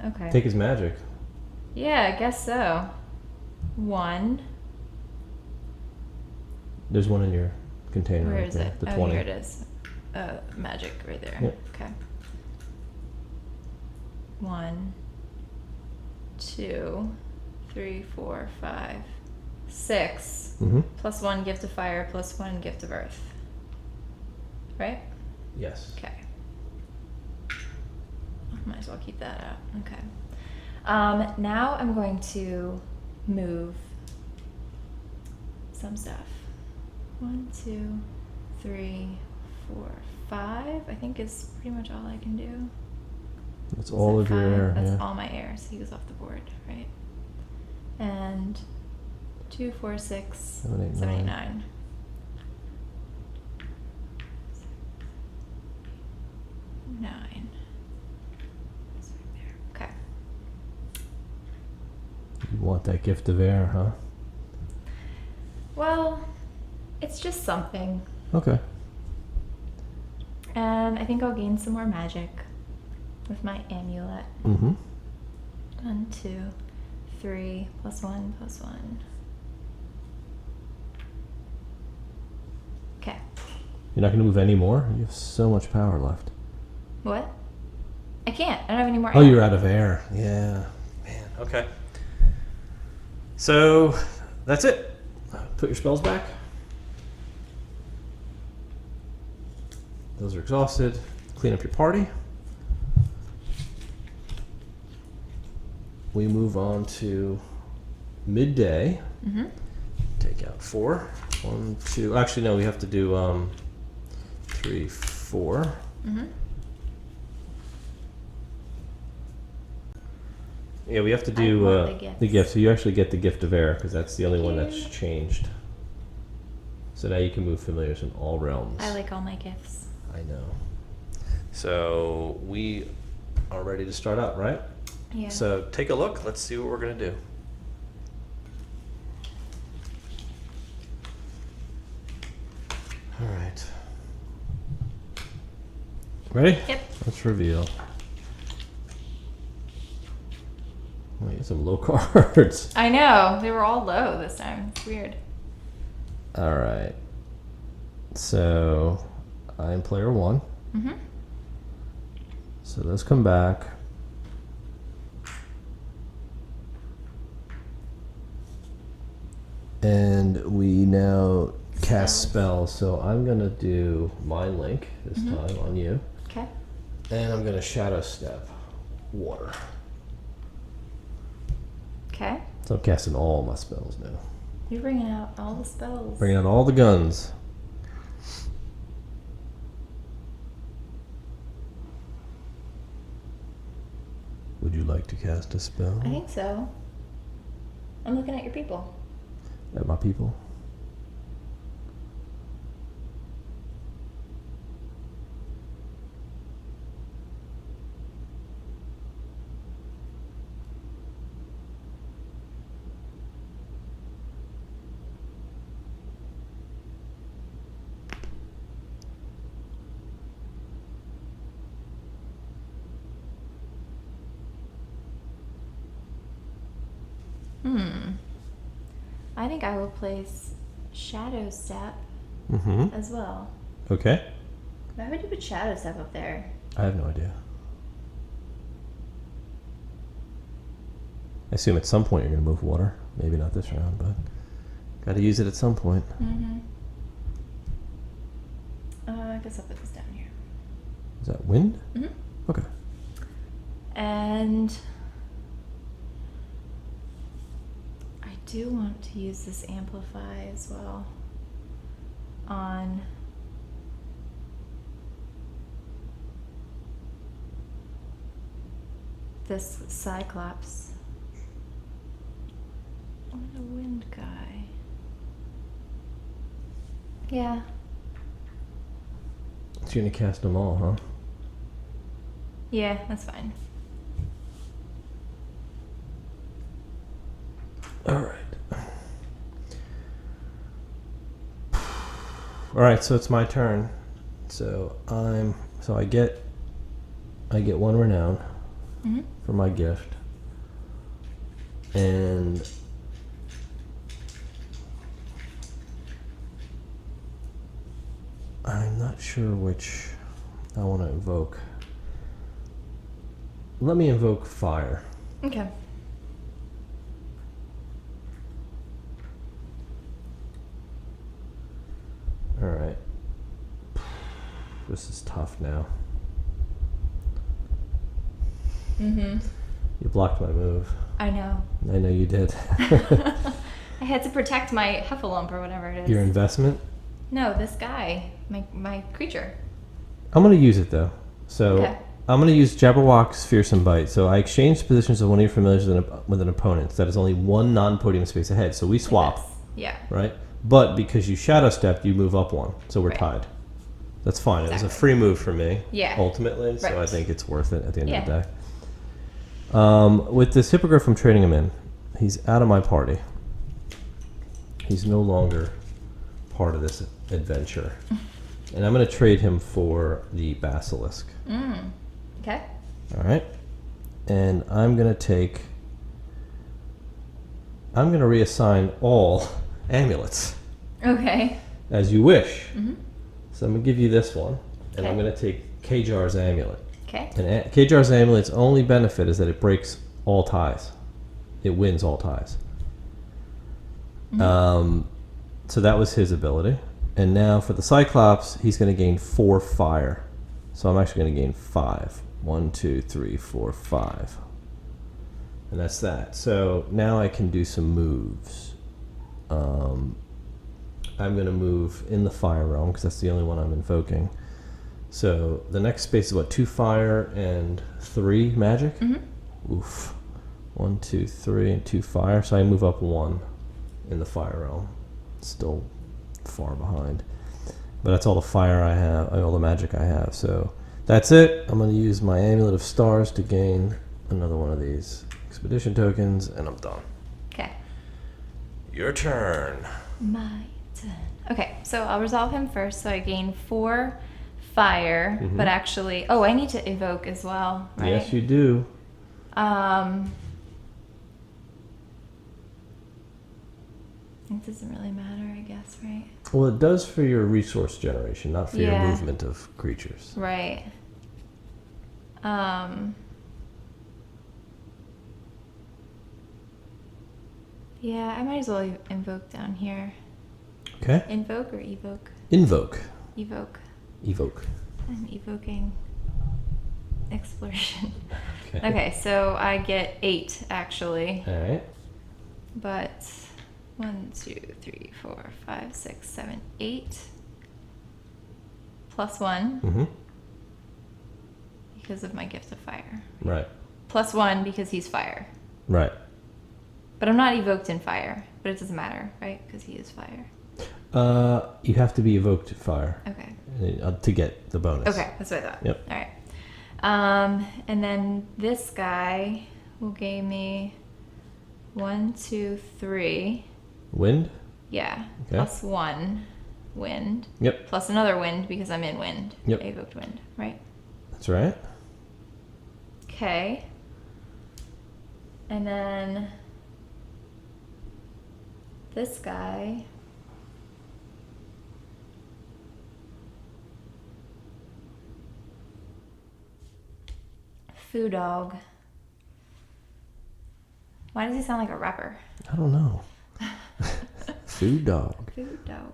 Okay. Take his magic. Yeah, I guess so. 1. There's one in your container. Where right is there, it? The Oh, 20. here it is. Magic right there. Yep. Okay. 1, 2, 3, 4, 5, 6. Mm-hmm. Plus 1 gift of fire, plus 1 gift of earth. Right? Yes. Okay. Might as well keep that out. Okay. Now I'm going to move some stuff. 1, 2, 3, 4, 5. I think is pretty much all I can do. That's Is all that of your 5? air. That's Yeah. all my air, so he goes off the board, right? And 2, 4, 6, 7, 8, 7, 8, 9. 9. Nine. It's right there. Okay. You want that gift of air, huh? Well, it's just something. Okay. And I think I'll gain some more magic with my amulet. Mm-hmm. 1, 2, 3, +1, +1. Okay. You're not going to move any more? You have so much power left. What? I can't. I don't have any more Oh, air. you're out of air. Yeah. Man, okay. So, that's it. Put your spells back. Those are exhausted. Clean up your party. We move on to midday. Mm-hmm. Take out 4. 1, 2. Actually, no, we have to do 3, 4. Mm-hmm. Yeah, we have to I do want the gift. So you actually get the gift of air because that's the only one that's Cute. changed. So now you can move familiars in all realms. I like all my gifts. I know. So we are ready to start out, right? Yeah. So take a look. Let's see what we're going to do. All right. Ready? Yep. Let's reveal. Oh, you have some low cards. I know. They were all low this time. It's weird. All right. So I'm player 1. Mm-hmm. So those come back. And we now cast spells. So I'm going to do Mind Link this time on you. Okay. And I'm going to Shadow Step Water. Okay. So I'm casting all my spells now. You're bringing out all the spells. Bringing out all the guns. Would you like to cast a spell? I think so. I'm looking at your people. At my people? I think I will place Shadow Step Mm-hmm. as well. Okay. Why would you put Shadow Step up there? I have no idea. I assume at some point you're going to move water. Maybe not this round, but got to use it at some point. Mm-hmm. I guess I'll put this down here. Is that wind? Mm-hmm. Okay. And I do want to use this Amplify as well on this Cyclops. What a wind guy. Yeah. So you're going to cast them all, huh? Yeah, that's fine. All right. All right, so it's my turn. So I get 1 renown Mm-hmm. for my gift. And I'm not sure which I want to invoke. Let me invoke fire. Okay. All right. This is tough now. Mm-hmm. You blocked my move. I know. I know you did. I had to protect my Heffalump or whatever it is. Your investment? No, this guy, my creature. I'm going to use it though. So Okay. I'm going to use Jabberwock's Fearsome Bite. So I exchange positions of one of your familiars with an opponent. That is only 1 non-podium space ahead. So we swap, Like this. Yeah. right? But because you Shadow Stepped, you move up 1. So we're Right. tied. That's fine. It was a Exactly. free move for me. Yeah. Ultimately. So I Right. think it's worth it at the end of the Yeah. day. With this Hippogriff, I'm trading him in. He's out of my party. He's no longer part of this adventure. And I'm going to trade him for the Basilisk. Okay. All right. And I'm going to take I'm going to reassign all amulets Okay. as you wish. Mm-hmm. So I'm going to give you this one, and I'm Okay. going to take Kajar's amulet. Okay. And Kajar's amulet's only benefit is that it breaks all ties. It wins all ties. Mm-hmm. So that was his ability. And now for the Cyclops, he's going to gain 4 fire. So I'm actually going to gain 5. 1, 2, 3, 4, 5. And that's that. So now I can do some moves. I'm going to move in the fire realm because that's the only one I'm invoking. So the next space is what? 2 fire and 3 magic? Mm-hmm. Oof. 1, 2, 3, and 2 fire. So I move up 1 in the fire realm. Still far behind. But that's all the fire I have, all the magic I have. So that's it. I'm going to use my Amulet of Stars to gain another one of these expedition tokens, and I'm done. Okay. Your turn. My turn. Okay, so I'll resolve him first. So I gain 4 fire, but actually, oh, I need to evoke as well, right? Yes, you do. It doesn't really matter, I guess, right? Well, it does for your resource generation, not for your Yeah. movement of creatures. Right. Yeah, I might as well invoke down here. Okay. Invoke or evoke? Invoke. Evoke. Evoke. I'm evoking exploration. Okay. Okay, so I get 8 actually, All right. but 1, 2, 3, 4, 5, 6, 7, 8 plus 1 Mm-hmm. because of my gift of fire. Right. Plus 1 because he's fire. Right. But I'm not evoked in fire, but it doesn't matter, right? Because he is fire. You have to be evoked to fire Okay. to get the bonus. Okay, that's what I thought. Yep. All right. And then this guy will give me 1, 2, 3. Wind. Yeah. Okay. Plus 1 wind. Yep. Plus another wind because I'm in wind. Yep. I evoked wind, right? That's right. Okay. And then this guy. Foo dog. Why does he sound like a rapper? I don't know. Food dog. Foo dog.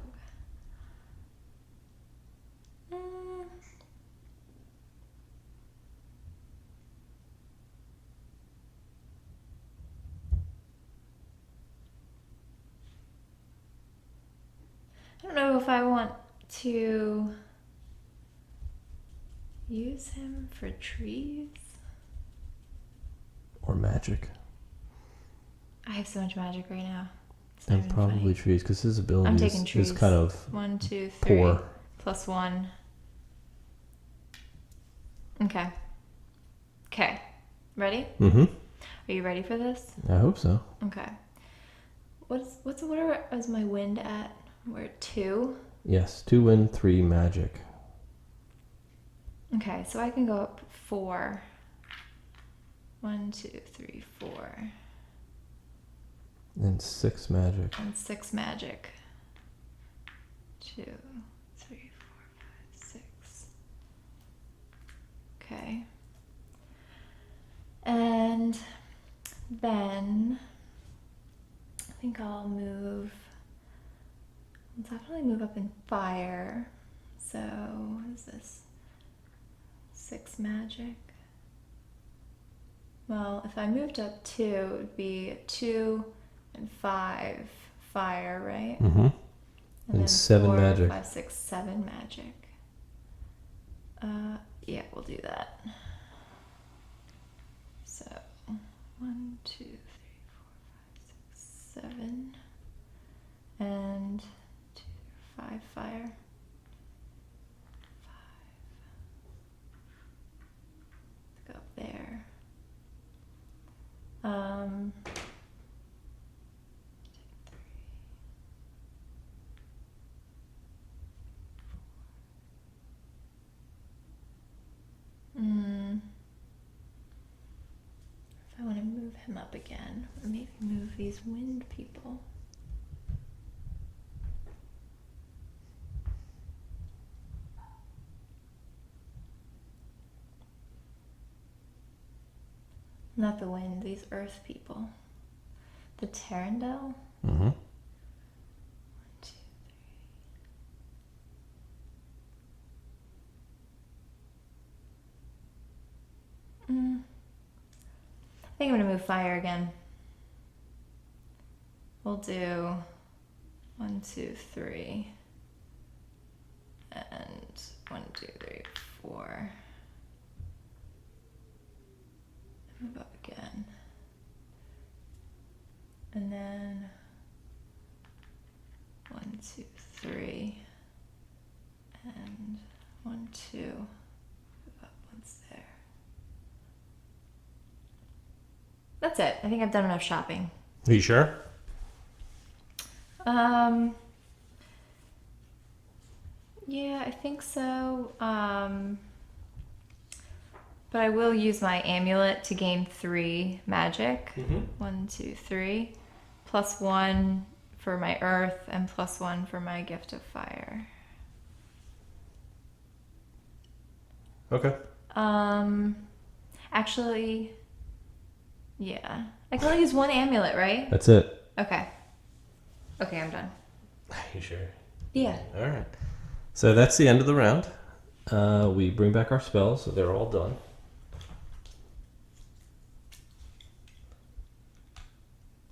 I don't know if I want to use him for trees. Or magic. I have so much magic right now. It's not And even probably funny. trees, because his ability I'm taking is trees. kind of 1, 2, 3. poor. Plus 1. Okay. Okay. Ready? Mm-hmm. Are you ready for this? I hope so. Okay. What is my wind at? We're at 2. Yes. 2 wind, 3 magic. Okay, so I can go up 4. 1, 2, 3, 4. And 6 magic. And 6 magic. 2, 3, 4, 5, 6. Okay. And then I think I'll definitely move up in fire. So what is this? 6 magic. Well, if I moved up 2, it would be 2 and 5 fire, right? Mm-hmm. And then 7 4, magic. 5, 6, 7 magic. Yeah, we'll do that. So 1, 2, 3, 4, 5, 6, 7, and 2, 5 fire. 5. Let's go up there. If I want to move him up again. Or maybe move these wind people. Not the wind, these earth people. The Tarandel? Mm-hmm. 1, 2, 3. I think I'm gonna move fire again. We'll do 1, 2, 3. And 1, 2, 3, 4. Move up again. And then 1, 2, 3. And 1, 2. Move up once there. That's it. I think I've done enough shopping. Are you sure? Yeah, I think so. But I will use my amulet to gain 3 magic. Mm-hmm. 1, 2, 3. +1 for my earth and +1 for my gift of fire. Okay. Actually, yeah. I can only use 1 amulet, right? That's it. Okay. Okay, I'm done. You sure? Yeah. All right. So that's the end of the round. We bring back our spells, so they're all done.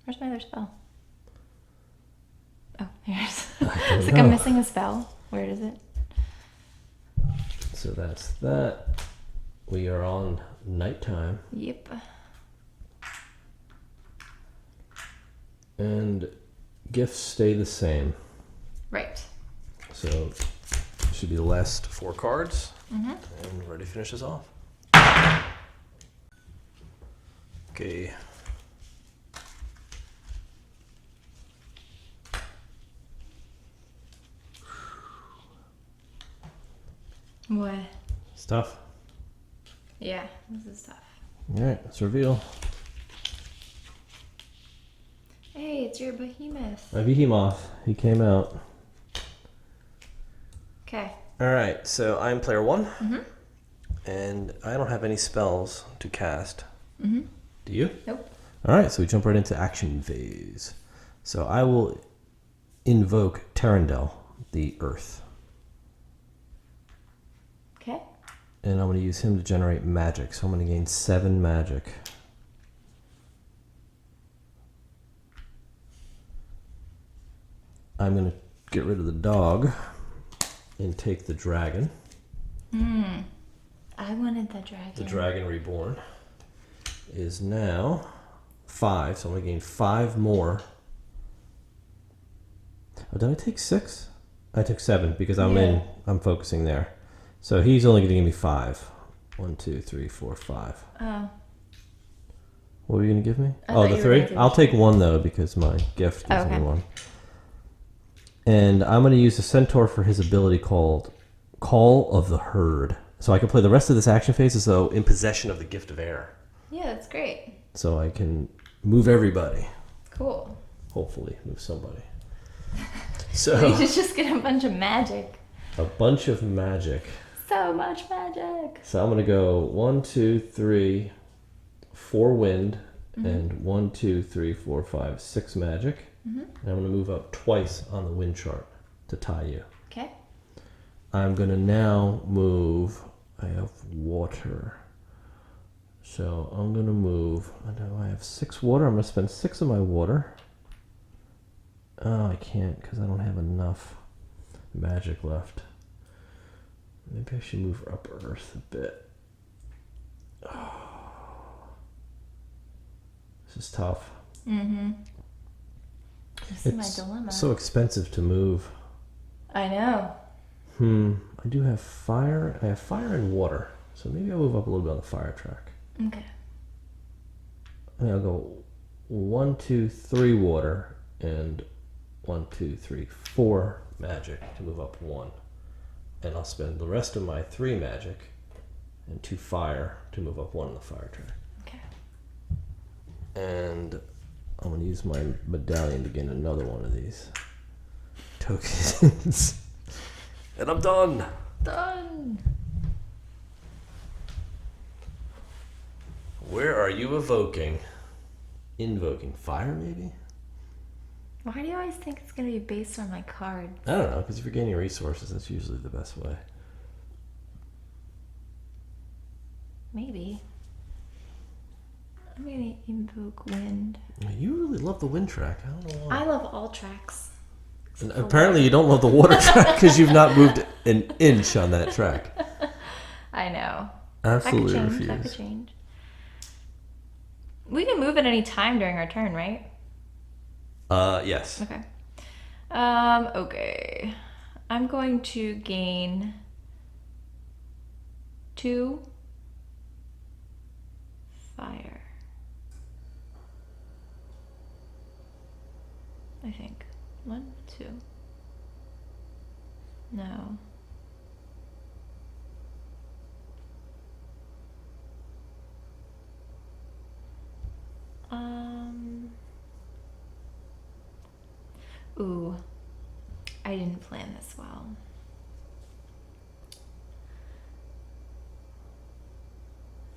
Where's my other spell? Oh, here's. I It's don't like I'm know. missing a spell. Where is it? So that's that. We are on nighttime, Yep. and gifts stay the same. Right. So should be the last 4 cards, Mm-hmm. and ready to finish this off. Okay. What? Stuff. Yeah, this is tough. All right, let's reveal. Hey, it's your behemoth. My Behemoth. He came out. Okay. All right, so I'm player 1, Mm-hmm. and I don't have any spells to cast. Mm-hmm. Do you? Nope. All right, so we jump right into action phase. So I will invoke Tarandel, the Earth, Okay. and I'm going to use him to generate magic. So I'm going to gain 7 magic. I'm going to get rid of the dog and take the dragon. I wanted the dragon. The Dragon Reborn is now 5, so I'm going to gain 5 more. Oh, did I take 6? I took 7 because I'm focusing there. So he's only going to give me 5. 1, 2, 3, 4, 5. Oh. What were you going to give me? I Oh, thought the you were 3? gonna do I'll the take 1 though because my gift gives Okay. me 1. And I'm going to use the Centaur for his ability called Call of the Herd. So I can play the rest of this action phase as though in possession of the Gift of Air. Yeah, that's great. So I can move everybody. Cool. Hopefully move somebody. You So should just get a bunch of magic. a bunch of magic. So much magic. So I'm going to go 1, 2, 3, 4 wind, and 1, 2, 3, 4, 5, 6 magic. And I'm going to move up twice on the wind chart to tie you. Okay. I'm going to now move. I have water. So I'm going to move. I know I have 6 water. I'm going to spend 6 of my water. Oh, I can't because I don't have enough magic left. Maybe I should move up Earth a bit. Oh, this is tough. Mm-hmm. This is my It's dilemma. so expensive to move. I know. I do have fire. I have fire and water. So maybe I'll move up a little bit on the fire track. Okay. And I'll go 1, 2, 3 water and 1, 2, 3, 4 magic to move up 1. And I'll spend the rest of my 3 magic and 2 fire to move up 1 on the fire track. Okay. And I'm going to use my medallion to gain another one of these tokens. And I'm done. Done. Where are you evoking? Invoking fire, maybe? Why do you always think it's going to be based on my card? I don't know, because if you're gaining resources, that's usually the best way. Maybe. I'm going to invoke wind. You really love the wind track. I don't know why. I love all tracks. And apparently you don't love the water track because you've not moved an inch on that track. I know. Absolutely That refuse. could change. We can move at any time during our turn, right? Yes. Okay. Okay. I'm going to gain 2 fire. I think. 1, 2. No. Ooh. I didn't plan this well.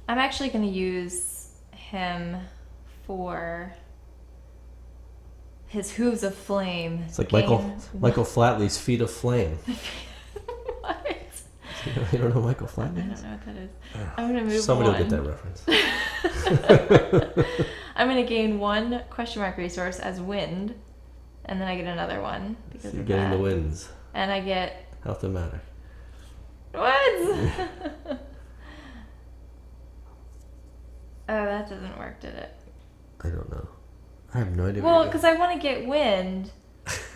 I'm actually going to use him for his hooves of flame. It's like Michael Flatley's feet of flame. What? You don't know Michael I Flatley don't is? know what that is. I'm going to move Somebody one. will get that reference. I'm going to gain 1 question mark resource as wind, and then I get another one because So you're of getting that. the winds. And I get How thematic. what? Oh, that doesn't work, did it? I don't know. I have no idea. Well, because I want to get wind,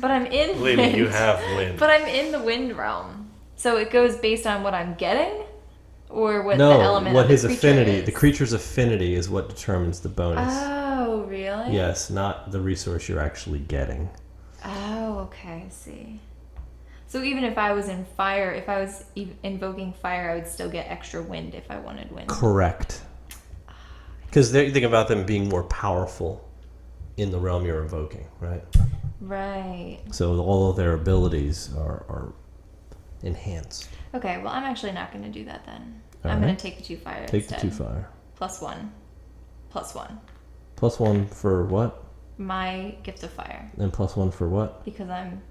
but I'm in Lady, wind. you have wind. But I'm in the wind realm, so it goes based on what I'm getting, or what no, the element. what of the his creature affinity, is. the creature's affinity is what determines the bonus. Oh, really? Yes, not the resource you're actually getting. Oh, okay, I see. So even if I was in fire, if I was invoking fire, I would still get extra wind if I wanted wind. Correct. Because you think about them being more powerful in the realm you're invoking, right? Right. So all of their abilities are enhanced. Okay, well, I'm actually not going to do that then. All I'm right. going to take the 2 fire Take instead. the 2 fire. +1. +1. +1 for what? My gift of fire. And +1 for what? Because I'm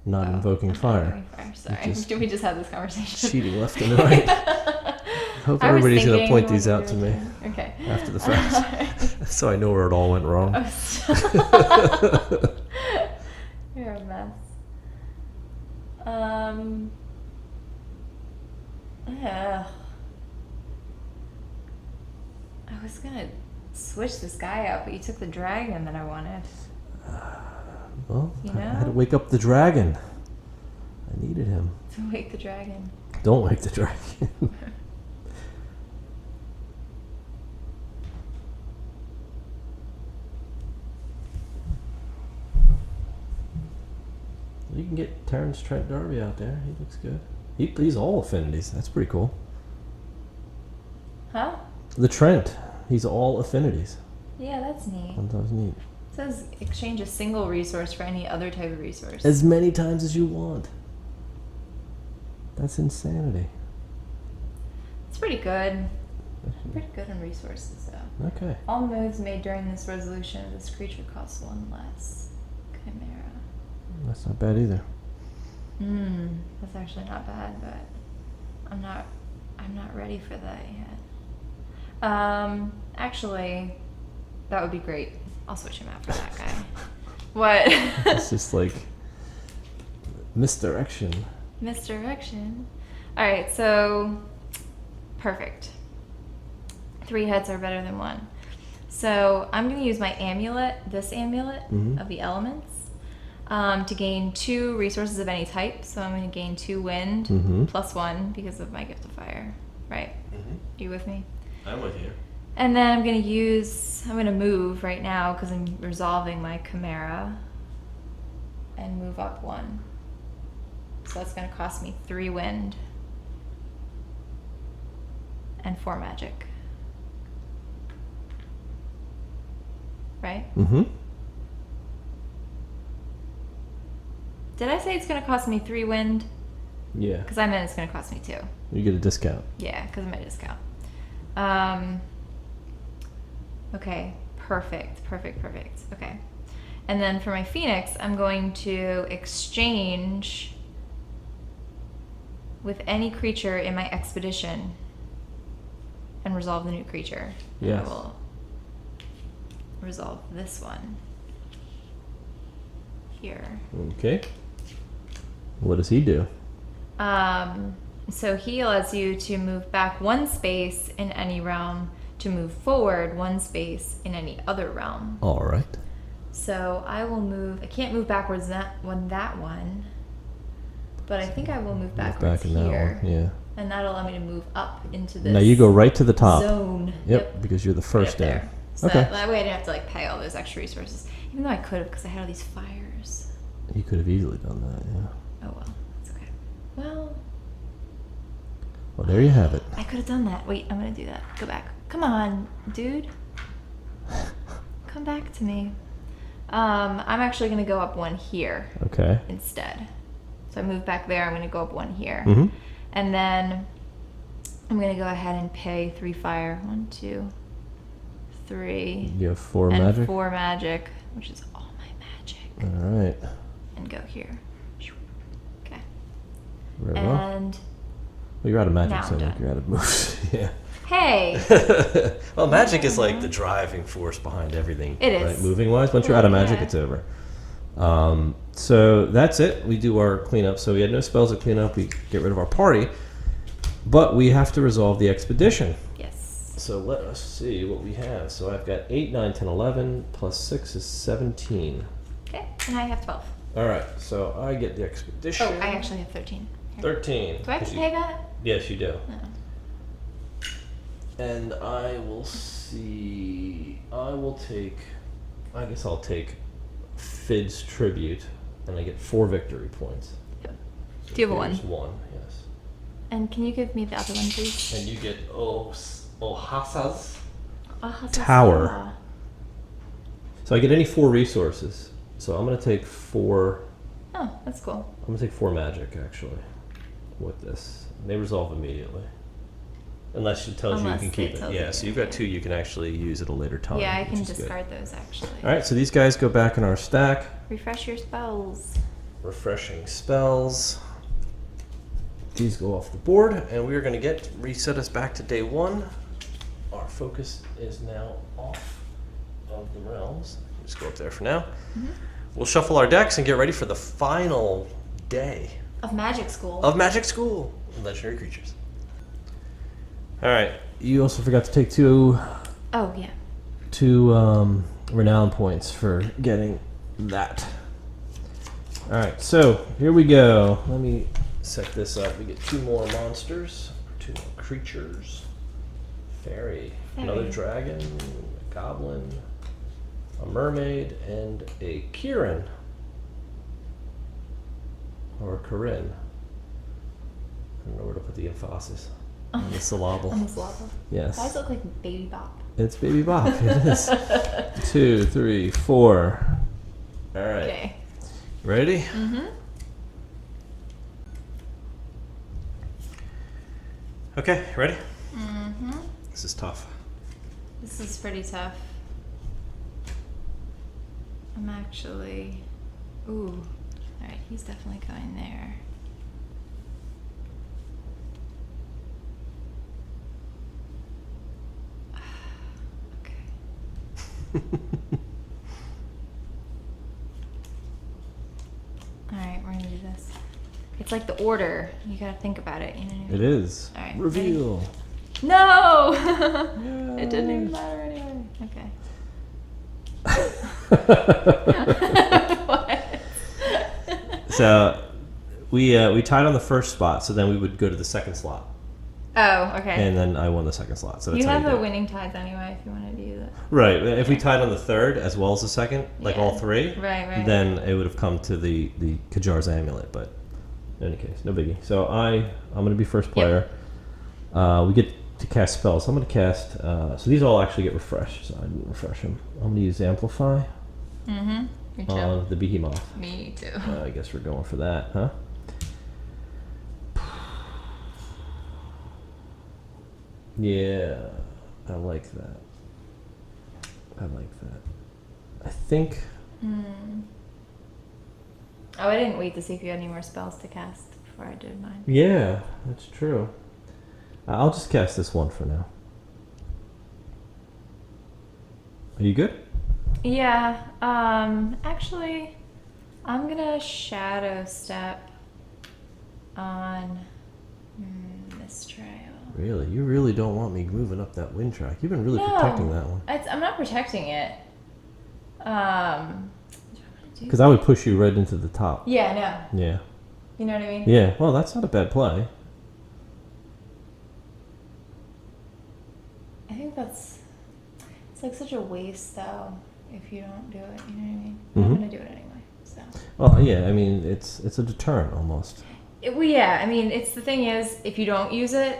Not invoking I'm not fire. invoking fire. Sorry. just- Did we just have this conversation? Cheating left and right. I hope I was everybody's going to thinking point what these we out were to me doing. Okay. after the fact. So I know where it all went wrong. You're a mess. Yeah. I was gonna switch this guy out, but you took the dragon that I wanted. Well, You I had to know? wake up the dragon. I needed him. To wake the dragon. Don't wake the dragon. You can get Terrence Trent D'Arby out there. He looks good. He's all affinities. That's pretty cool. Huh? The Trent. He's all affinities. Yeah, that's neat. That was neat. It says exchange a single resource for any other type of resource. As many times as you want. That's insanity. It's pretty good. Pretty good on resources, though. Okay. All moves made during this resolution of this creature costs 1 less. Chimera. That's not bad either. That's actually not bad, but I'm not ready for that yet. Actually, that would be great. I'll switch him out for that guy. What? It's just like misdirection. Misdirection. Alright, so perfect. 3 hits are better than 1. So I'm going to use my amulet, this amulet of the elements, to gain 2 resources of any type. So I'm going to gain 2 wind +1 because of my gift of fire. Right? Are you with me? I'm with you. And then I'm going to move right now because I'm resolving my chimera and move up 1. So that's going to cost me 3 wind and 4 magic. right? Mm-hmm. Did I say it's going to cost me 3 wind? Yeah. Because I meant it's going to cost me 2. You get a discount. Yeah, because of my discount. Okay, perfect. Okay. And then for my Phoenix, I'm going to exchange with any creature in my expedition and resolve the new creature. Yes. And I will resolve this one here. Okay. What does he do? So he allows you to move back 1 space in any realm, to move forward 1 space in any other realm. All right. So I will move. I can't move backwards that one, but I think I will move backwards in here. that one. Yeah. And that'll allow me to move up into this. Now you go right to the top. Zone. Yep, because you're the first right in. there. So Okay. that way I didn't have to like pay all those extra resources, even though I could have because I had all these fires. You could have easily done that. Yeah. Oh well, it's okay. Well, There you have it. I could have done that. Wait, I'm gonna do that. Go back. Come on, dude. Come back to me. I'm actually gonna go up 1 here. Okay. Instead. So I move back there. I'm gonna go up 1 here, Mm-hmm. and then I'm gonna go ahead and pay 3 fire. 1, 2, 3. You have 4 and magic. 4 magic, which is all my magic. All right. And go here. Okay. Very well. And Well, you're out of magic, now so I'm I think done. you're out of moves. Yeah. hey, Well, magic is like the driving force behind everything. It is. Right? Moving wise, once you're out of magic, Yeah. it's over. So that's it. We do our cleanup. So we had no spells to clean up. We get rid of our party, but we have to resolve the expedition. yes. So let us see what we have. So I've got 8, 9, 10, 11, plus 6 is 17. Okay, and I have 12. All right, so I get the expedition. Oh, I actually have 13. Here. 13. Do I have to pay that? Yes, you do. No. And I will see. I guess I'll take Fid's tribute, and I get 4 victory points. Yep. So Do you have a here's 1? 1, yes. And can you give me the other one, please? And you get Ohasa's Oh, Tower. So I get any 4 resources. So I'm gonna take 4. Oh, that's cool. I'm gonna take 4 magic actually with this. And they resolve immediately. Unless it tells Unless you you can it keep it. tells Yeah, you so you you've can got 2 you can actually use at a later time. Yeah, I which can is good. discard those actually. Alright, so these guys go back in our stack. Refresh your spells. Refreshing spells. These go off the board, and we are going to reset us back to day 1. Our focus is now off of the realms. Just go up there for now. Mm-hmm. We'll shuffle our decks and get ready for the final day Of magic school. of Magic School. Legendary creatures. All right. You also forgot to take 2 Oh, yeah. renown points for getting that. All right. So here we go. Let me set this up. We get 2 more monsters, 2 more creatures. Fairy, another dragon, a goblin, a mermaid, and a Kieran. Or Corinne. I don't know where to put the emphasis. On the syllable. On the syllable. Yes. Guys look like Baby Bop. It's Baby Bop. It is. 2, 3, 4. All right. Okay. Ready? Mm-hmm. Okay, ready? Mm-hmm. This is tough. This is pretty tough. I'm actually... Ooh. Alright, he's definitely going there. Okay. Alright, we're gonna do this. It's like the order. You gotta think about it. You know what I mean? It is. All right, Reveal. No! It didn't even matter anyway. Okay. What? So we tied on the first spot, so then we would go to the second slot, Oh, okay. and then I won the second slot. So that's You how have you the do it. winning ties anyway if you want to do that. Right. If we tied on the third as well as the second, like all Yeah. 3, Right. then it would have come to the Kajar's amulet. But in any case, no biggie. So I'm going to be first player. We get to cast spells. So I'm going to cast. So these all actually get refreshed. So I didn't refresh them. I'm going to use Amplify Me too. on the Behemoth. Me too. I guess we're going for that, huh? Yeah, I like that. I like that. I think. Oh, I didn't wait to see if you had any more spells to cast before I did mine. Yeah, that's true. I'll just cast this one for now. Are you good? Yeah. Actually, I'm gonna Shadow Step on this trail. Really? You really don't want me moving up that wind track. You've been really No, protecting that one. I'm not protecting it. Because I would push you right into the top. Yeah, I know. Yeah. You know what I mean? Yeah, well, that's not a bad play. I think it's like such a waste though if you don't do it. You know what I mean? Mhm. I'm gonna do it anyway. So. Well, yeah, I mean, it's a deterrent almost. Well, yeah. I mean, it's the thing is, if you don't use it,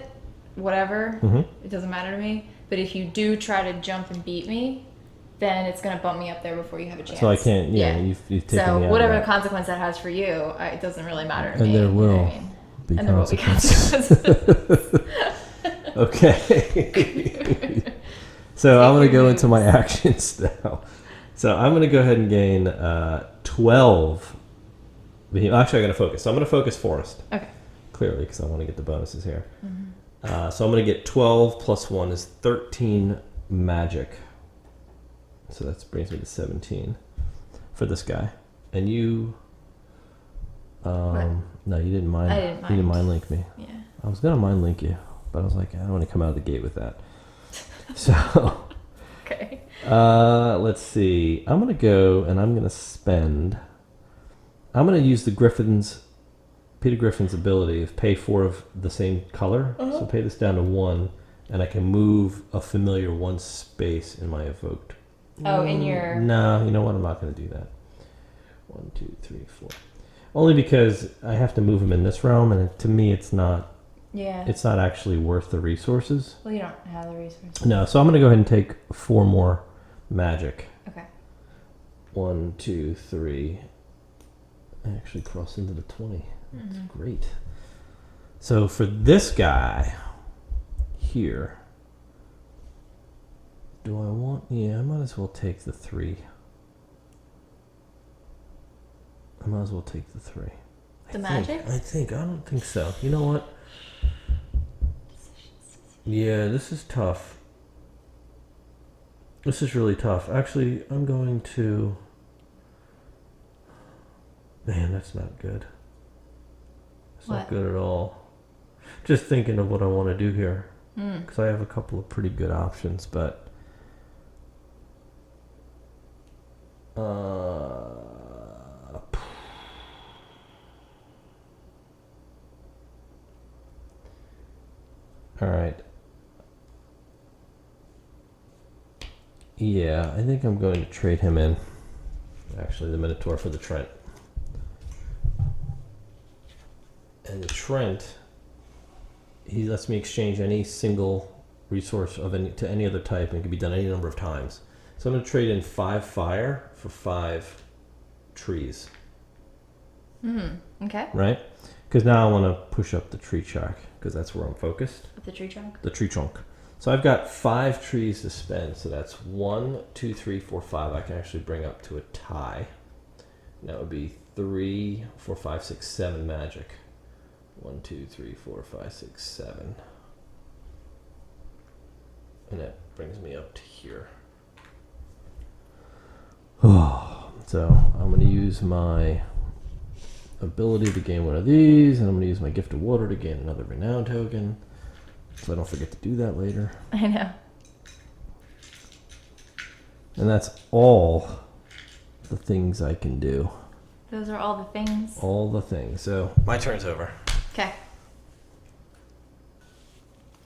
whatever, it doesn't matter to me. But if you do try to jump and beat me, then it's gonna bump me up there before you have a chance. So I can't. Yeah, you've taken me out So of whatever that. consequence that has for you, it doesn't really matter to And me. there you know will what I mean? be And there will be consequences. consequences. Okay. So I'm going to go into my actions now. So I'm going to go ahead and gain 12. Actually, I'm going to focus. So I'm going to focus Forest. Okay. Clearly, because I want to get the bonuses here. So I'm going to get 12 plus 1 is 13 magic. So that brings me to 17 for this guy. And you... no, you didn't mind. I didn't You didn't mind link me. Yeah. I was going to mind link you, but I was like, I don't want to come out of the gate with that. So... Okay. Let's see. I'm gonna go and I'm gonna spend. I'm gonna use the Peter Griffin's ability of pay 4 of the same color. So pay this down to 1, and I can move a familiar 1 space in my evoked. Oh, in your. No, you know what? I'm not gonna do that. 1, 2, 3, 4. Only because I have to move him in this realm, and to me, it's not. Yeah. It's not actually worth the resources. Well, you don't have the resources. No, so I'm gonna go ahead and take 4 more magic. Okay. 1, 2, 3. I actually crossed into the 20. That's great. So for this guy here, do I want? Yeah, I might as well take the 3. I might as well take the 3. The magic? I don't think so. You know what? Yeah, this is tough. This is really tough. Actually, I'm going to... Man, that's not good. It's not good at all. Just thinking of what I want to do here. Because I have a couple of pretty good options, but... Alright. Yeah, I think I'm going to trade him in. Actually, the Minotaur for the Trent. And the Trent, he lets me exchange any single resource of to any other type, and it can be done any number of times. So I'm going to trade in 5 fire for 5 trees. Okay. Right? Because now I want to push up the tree track, because that's where I'm focused. With the tree trunk? The tree trunk. So I've got 5 trees to spend. So that's 1, 2, 3, 4, 5. I can actually bring up to a tie. And that would be 3, 4, 5, 6, 7 magic. 1, 2, 3, 4, 5, 6, 7. And that brings me up to here. So I'm going to use my ability to gain one of these, and I'm going to use my gift of water to gain another renown token, so I don't forget to do that later. I know. And that's all the things I can do. Those are all the things. All the things. So my turn's over. Okay.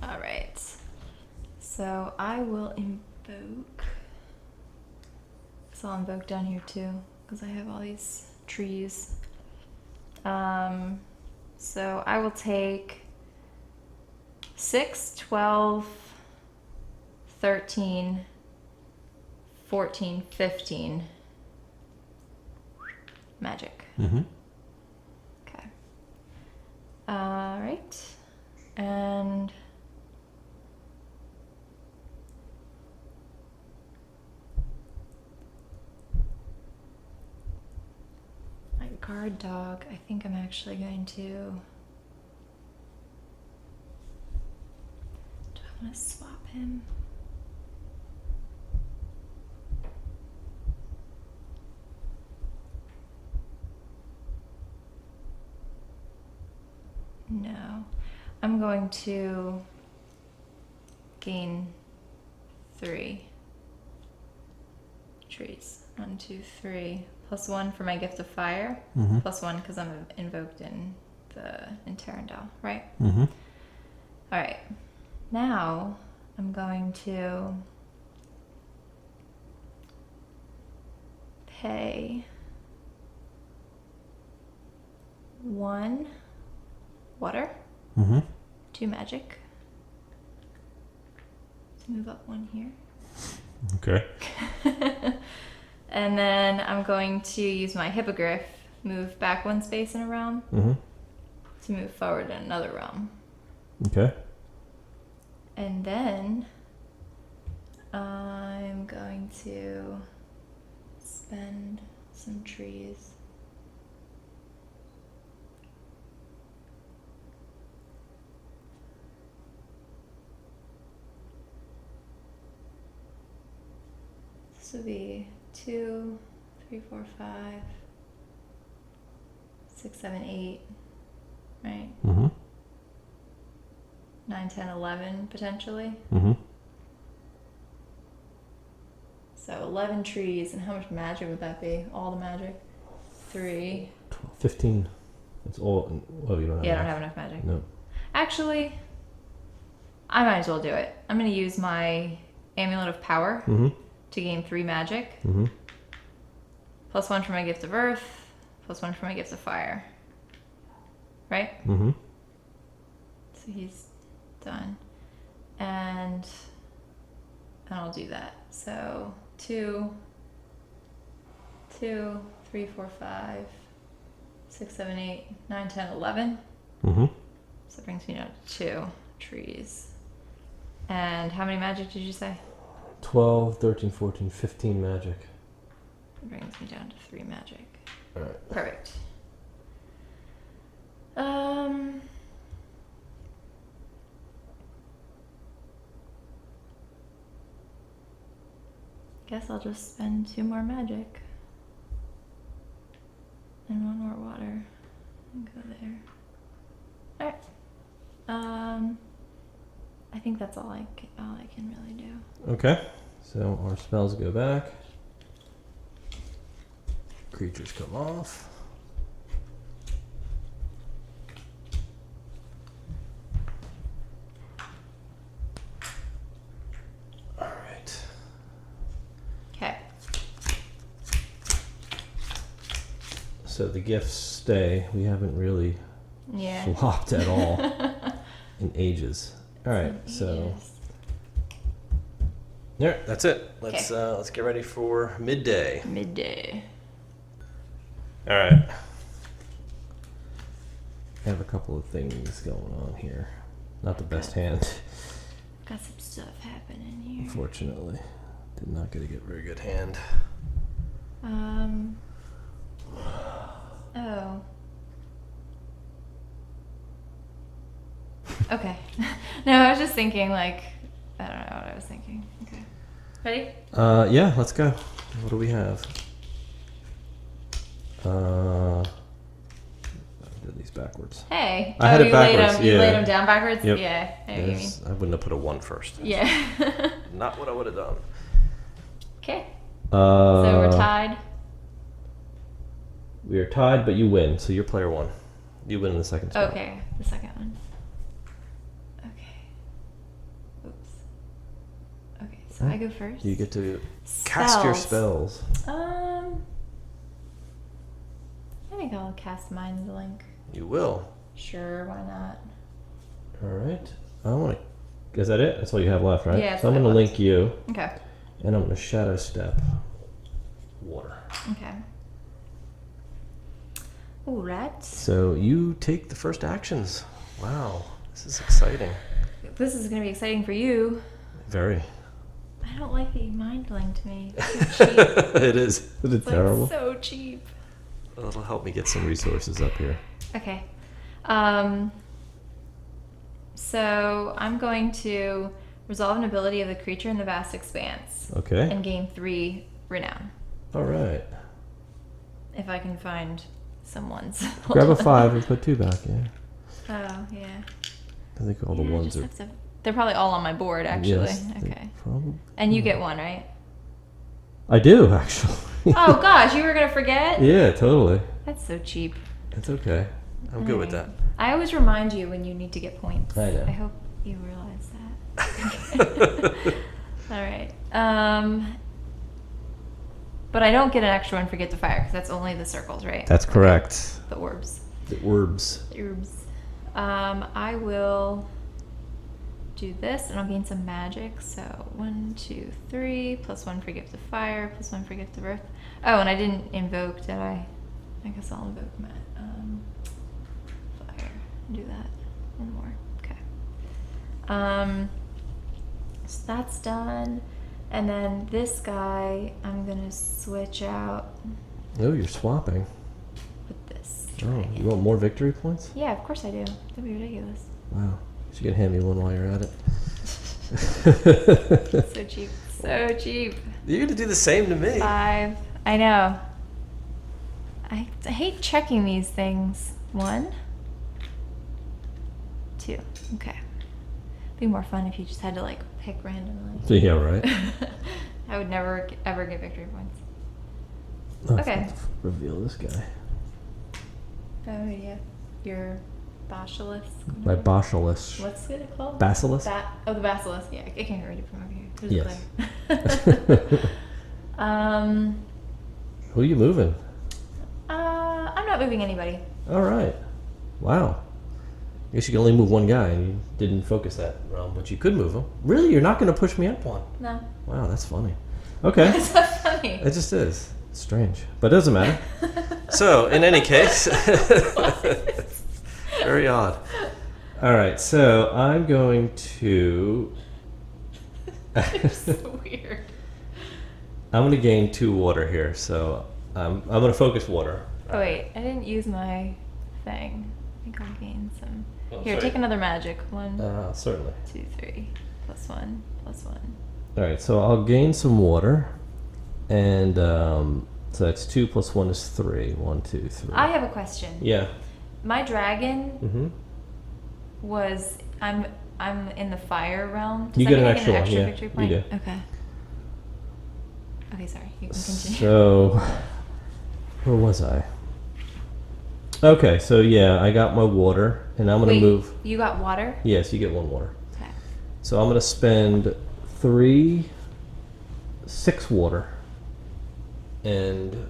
All right. So I will invoke. So I'll invoke down here too, because I have all these trees. So I will take 6, 12, 13, 14, 15 magic. Mm-hmm. Okay. All right. And my guard dog, I think I'm actually going to... Do I want to swap him? No. I'm going to gain 3 trees. 1, 2, 3. +1 for my gift of fire. Mm-hmm. +1 because I'm invoked in Terrandal, right? Mm-hmm. All right. Now I'm going to pay 1 water, Mm-hmm. 2 magic. Let's move up 1 here. Okay. And then I'm going to use my hippogriff, move back 1 space in a realm Mm-hmm. to move forward in another realm. Okay. And then I'm going to spend some trees. This would be 2, 3, 4, 5, 6, 7, 8, right? Mm-hmm. 9, 10, 11 potentially. Mm-hmm. So 11 trees, and how much magic would that be? All the magic? 3. 12, 15. That's all. Well, you don't have Yeah, I don't enough. have enough magic. No. Actually, I might as well do it. I'm going to use my Amulet of Power Mm-hmm. to gain 3 magic. Mm-hmm. +1 for my Gift of Earth, +1 for my Gift of Fire. Right? Mm-hmm. So he's done. And I'll do that. So 2, 3, 4, 5, 6, 7, 8, 9, 10, 11. Mm-hmm. So it brings me down to 2 trees. And how many magic did you say? 12, 13, 14, 15 magic. It brings me down to 3 magic. All right. Perfect. Guess I'll just spend 2 more magic. And 1 more water. And go there. Alright. I think that's all I can really do. Okay. So our spells go back. Creatures come off. All right. Okay. So the gifts stay. We haven't really Yeah. flopped at all in ages. All right. So yeah, that's it. Let's get ready for midday. Midday. All right. I have a couple of things going on here. Not the best hand, Got some stuff happening here. unfortunately. Did not get a very good hand. Oh. Okay. No, I was just thinking, like, I don't know what I was thinking. Okay. Ready? Yeah, let's go. What do we have? I did these backwards. Hey. I had it you backwards, You yeah. laid them down backwards? Yep. Yeah. I know what you mean. Yes, I wouldn't have put a 1 first. Yeah. Not what I would have done. Okay. So we're tied. We are tied, but you win. So you're player 1. You win in the second spot. Okay. The second one. Okay. Oops. Okay. So I go first. You get to cast your spells. I think I'll cast Mind Link. You will. Sure, why not? All right. I want to. Is that it? That's all you have left, right? Yeah, that's So I'm all I going to have link you, Okay. and I'm going to shadow step water. Okay. All right. So you take the first actions. Wow, this is exciting. This is going to be exciting for you. Very. I don't like that you mind linked me. It's so cheap. It is. Isn't it It's terrible? like so cheap. Well, it'll help me get some resources up here. Okay. So I'm going to resolve an ability of the creature in the vast expanse. Okay. And gain 3 renown. All right. If I can find someone's. Grab a 5 and put 2 back. Yeah. Oh, yeah. I think all the Yeah, I ones just are. have to- They're probably all on my board, actually. Yes, they Okay. probably. And you get 1, right? I do actually. Oh, gosh, you were going to forget? Yeah, totally. That's so cheap. It's okay. I'm good with that. I always remind you when you need to get points. I know. I hope you realize that. All right. But I don't get an extra one for get to fire because that's only the circles, right? That's correct. The orbs. The orbs. The orbs. I will do this and I'll gain some magic. So 1, 2, 3, +1 for gift of fire, +1 for gift of earth. Oh, and I didn't invoke, did I? I guess I'll invoke fire. Do that. One more. Okay. So that's done. And then this guy, I'm gonna switch out Oh, you're swapping. with this. Oh, you want more victory points? Yeah, of course I do. That'd be ridiculous. Wow. You can hand me one while you're at it. So cheap. So cheap. You're gonna do the same to me. 5. I know. I hate checking these things. 1, 2. Okay. Be more fun if you just had to like pick randomly. Yeah, right. I would never ever get victory points. Oh, Okay. let's reveal this guy. Oh yeah. Your basilisk. My basilisk. What's it called? Basilisk? The basilisk. Yeah, I can't read it from over here. There's Yes. a glare. Who are you moving? I'm not moving anybody. All right. Wow. I guess you can only move one guy, and you didn't focus that realm, but you could move him. Really? You're not going to push me up one? No. Wow, that's funny. Okay. It's not funny. It just is. It's strange. But it doesn't matter. So, in any case, very odd. All right, so I'm going to... It's so weird. I'm going to gain 2 water here, so I'm going to focus water. Oh wait, I didn't use my thing. I think I'll gain some. Oh, Here, sorry. take another magic. 1, Certainly. 2, 3. +1, +1. All right, so I'll gain some water, and so that's 2 + 1 is 3. 1, 2, 3. I have a question. Yeah. My dragon Mm-hmm. was I'm in the fire realm. Does You that get mean an I extra one, yeah, victory you point? do. Okay. Okay, sorry. You can continue. So, where was I? Okay, so yeah, I got my water, and I'm gonna Wait, move. you got water? Yes, you get 1 water. Okay. So I'm gonna spend 6 water, and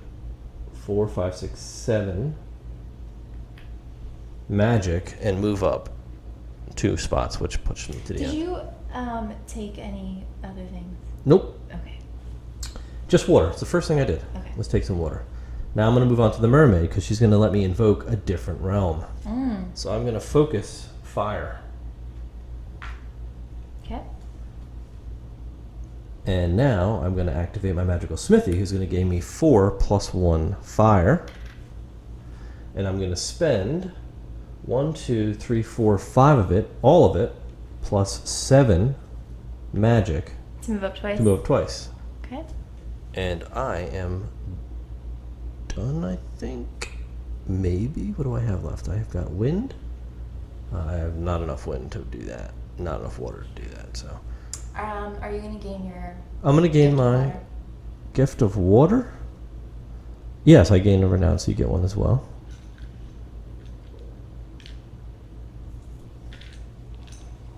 4, 5, 6, 7 magic, and move up 2 spots, which pushes me to the Did end. you take any other things? Nope, Okay. just water. It's the first thing I did. Okay. Let's take some water. Now I'm gonna move on to the mermaid because she's gonna let me invoke a different realm. So I'm gonna focus fire. Okay. And now I'm going to activate my magical smithy, who's going to gain me 4 + 1 fire. And I'm going to spend 1, 2, 3, 4, 5 of it, all of it, +7 magic To move up twice. to move up twice. Okay. And I am done, I think. Maybe. What do I have left? I've got wind. I have not enough wind to do that. Not enough water to do that, so. Are you gonna gain your? I'm going to gain my gift of water. Yes, I gain a renown, so you get 1 as well.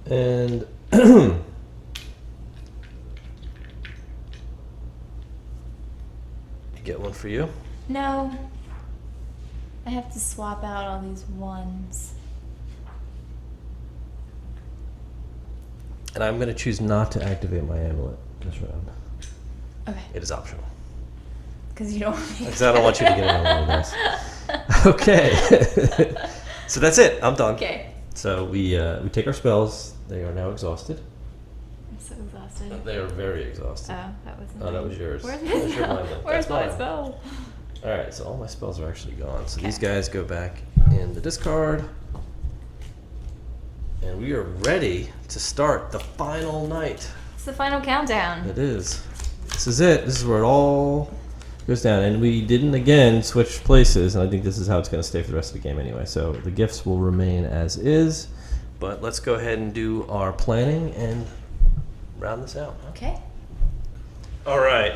And get 1 for you. No. I have to swap out all these ones. And I'm going to choose not to activate my amulet this round. Okay. It is optional. Because you don't want me Because I don't want you to get in on this. Okay. So that's it. I'm done. Okay. So we take our spells. They are now exhausted. I'm so exhausted. They are very exhausted. Oh, that wasn't Oh, that mine. was yours. Where's That was my your spell? one, then. Where's That's my mine. spell? All right, so all my spells are actually gone. So these Okay. guys go back in the discard. And we are ready to start the final night. It's the final countdown. It is. This is it. This is where it all goes down. And we didn't, again, switch places. And I think this is how it's going to stay for the rest of the game anyway. So the gifts will remain as is. But let's go ahead and do our planning and round this out. Okay. All right.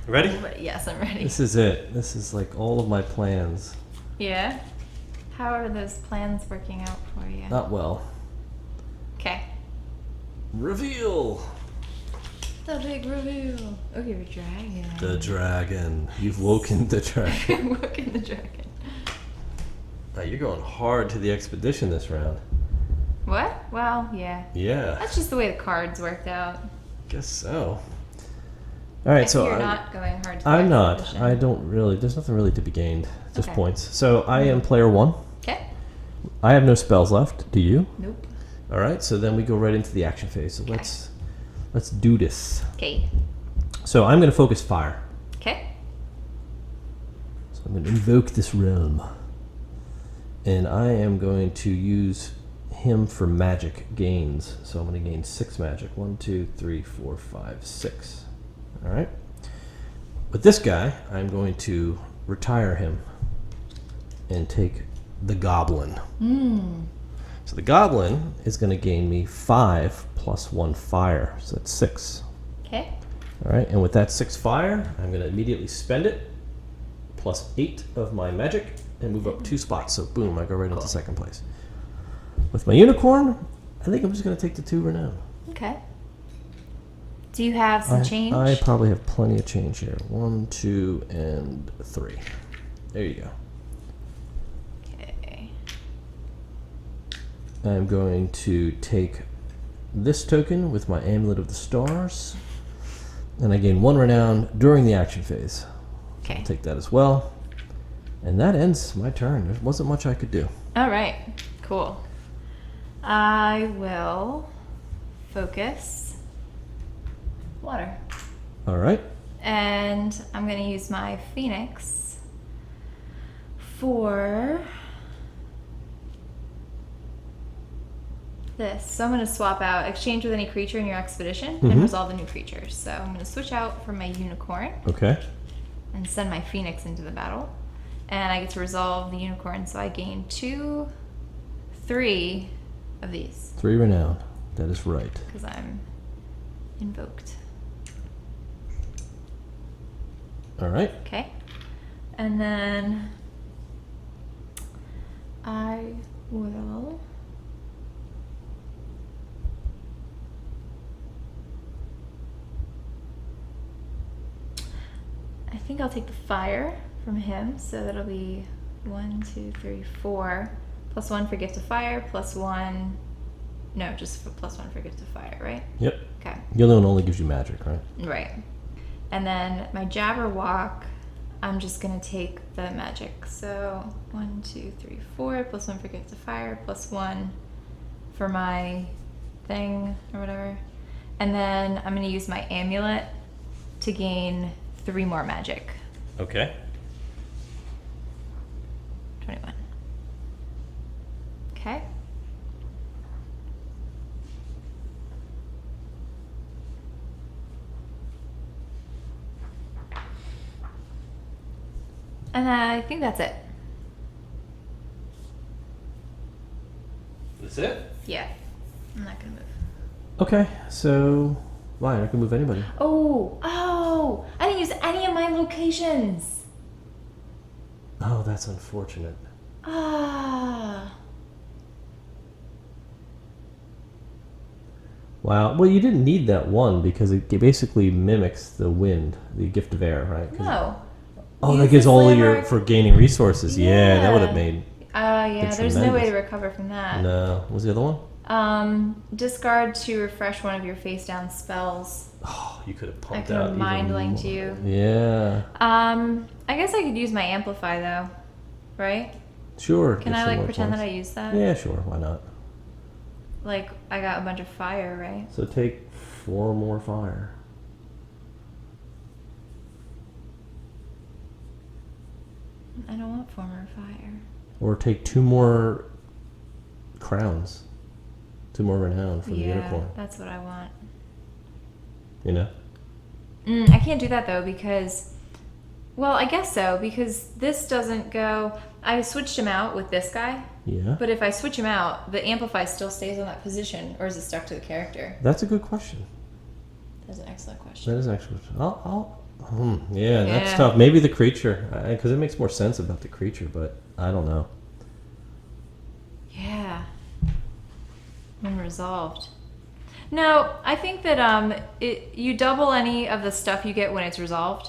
Ready? Yes, I'm ready. This is it. This is like all of my plans. Yeah? How are those plans working out for you? Not well. Okay. Reveal! The big reveal. Oh, you're a dragon. The dragon. You've woken the dragon. Woken the dragon. Now you're going hard to the expedition this round. What? Well, yeah. Yeah. That's just the way the cards worked out. Guess so. All right, so you're not going hard to the I'm not. expedition. I don't really. There's nothing really to be gained at this Okay. point. So I am player 1. Okay. I have no spells left. Do you? Nope. All right. So then we go right into the action phase. So let's do this. Okay. So I'm going to focus fire. Okay. So I'm going to invoke this realm, and I am going to use him for magic gains. So I'm going to gain 6 magic. 1, 2, 3, 4, 5, 6. All right. With this guy, I'm going to retire him and take the goblin. So the goblin is going to gain me 5 plus 1 fire. So that's 6. Okay. All right. And with that 6 fire, I'm going to immediately spend it, plus 8 of my magic, and move up 2 spots. So boom, I go right into second place. With my unicorn, I think I'm just going to take the 2 renown. Okay. Do you have some change? I probably have plenty of change here. 1, 2, and 3. There you go. Okay. I'm going to take this token with my Amulet of the Stars, and I gain 1 renown during the action phase. Okay. Take that as well. And that ends my turn. There wasn't much I could do. All right. Cool. I will focus water. All right. And I'm going to use my Phoenix for this. So I'm going to swap out, exchange with any creature in your expedition, and resolve the new creatures. So I'm going to switch out from my unicorn Okay. and send my Phoenix into the battle. And I get to resolve the unicorn, so I gain 2, 3 of these 3 renown. That is right. because I'm invoked. All right. Okay. And then I will I think I'll take the fire from him, so that'll be 1, 2, 3, 4 plus 1 for gift of fire, plus 1 no, just plus 1 for gift of fire, right? Yep. Okay. The other one only gives you magic, right? Right. And then my Jabberwock, I'm just gonna take the magic. So 1, 2, 3, 4 plus 1 for gift of fire, plus 1 for my thing or whatever. And then I'm gonna use my amulet to gain 3 more magic. Okay. 21. Okay. And I think that's it. That's it? Yeah. I'm not gonna move. Okay. So, why? I can move anybody. Oh, I didn't use any of my locations. Oh, that's unfortunate. Ah. Wow. Well, you didn't need that one because it basically mimics the wind, the gift of air, right? 'Cause No. Oh, Use that gives the all of your landmark. for gaining resources. Yeah, that would have Yeah. made. Yeah, It's there's no way to tremendous. recover from that. No, what was the other one? Discard to refresh one of your face down spells. Oh, you could have I pumped could out have mind even linked more. you. Yeah. I guess I could use my amplify though, right? Sure. Can get I some like more pretend that points. I use that? Yeah, sure. Why not? Like I got a bunch of fire, right? So take 4 more fire. I don't want former fire. Or take 2 more crowns. 2 more renown for the unicorn. That's what I want. You know? I can't do that though because, well, I guess so because this doesn't go. I switched him out with this guy, Yeah. but if I switch him out, the amplify still stays on that position, or is it stuck to the character? That's a good question. That's an excellent question. That is actually. Yeah, that's Yeah. tough. Maybe the creature, because it makes more sense about the creature, but I don't know. Yeah. When resolved. No, I think that you double any of the stuff you get when it's resolved,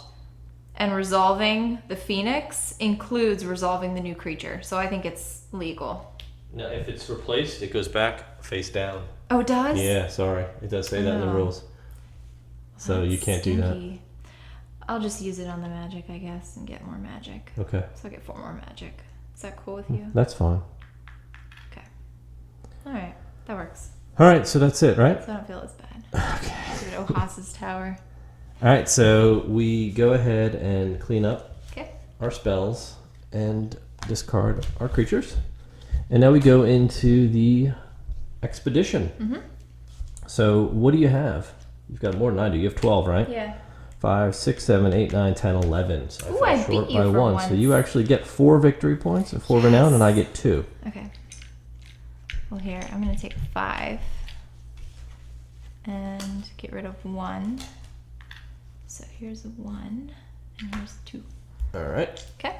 and resolving the Phoenix includes resolving the new creature. So I think it's legal. Now, if it's replaced, it goes back face down. Oh, it does? Yeah, sorry, it does say that in the Oh. rules. So you That's can't do that. stinky. I'll just use it on the magic, I guess, and get more magic. Okay, So I'll get 4 more magic. Is that cool with you? that's fine. Okay. All right. That works. All right, so that's it, right? So I don't feel as bad. Okay. Do it Ohas's tower. All right, so we go ahead and clean up Okay. our spells and discard our creatures. And now we go into the expedition. Mm-hmm. So what do you have? You've got more than I do. You have 12, right? Yeah. 5, 6, 7, 8, 9, 10, 11. So Ooh, fell I short beat you by for 1. once. So you actually get 4 victory points and 4 renown, and I get 2. Okay. Well, here, I'm going to take 5 and get rid of 1. So here's a 1 and here's 2. All right. Okay.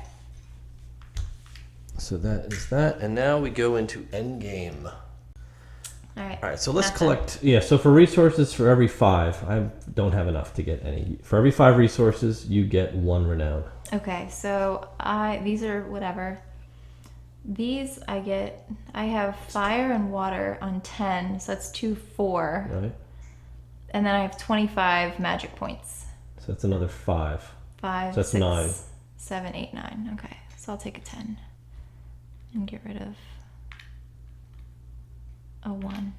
So that is that. And now we go into endgame. All right. All right, so let's That's collect. Yeah, so for resources, for every 5, I don't have enough to get any. For every 5 resources, you get 1 renown. Okay, so these are whatever. These I have fire and water on 10, so that's 2, 4. Right? And then I have 25 magic points. So that's another 5. 5, So that's 6, 9. 7, 8, 9. Okay, so I'll take a 10 and get rid of a 1.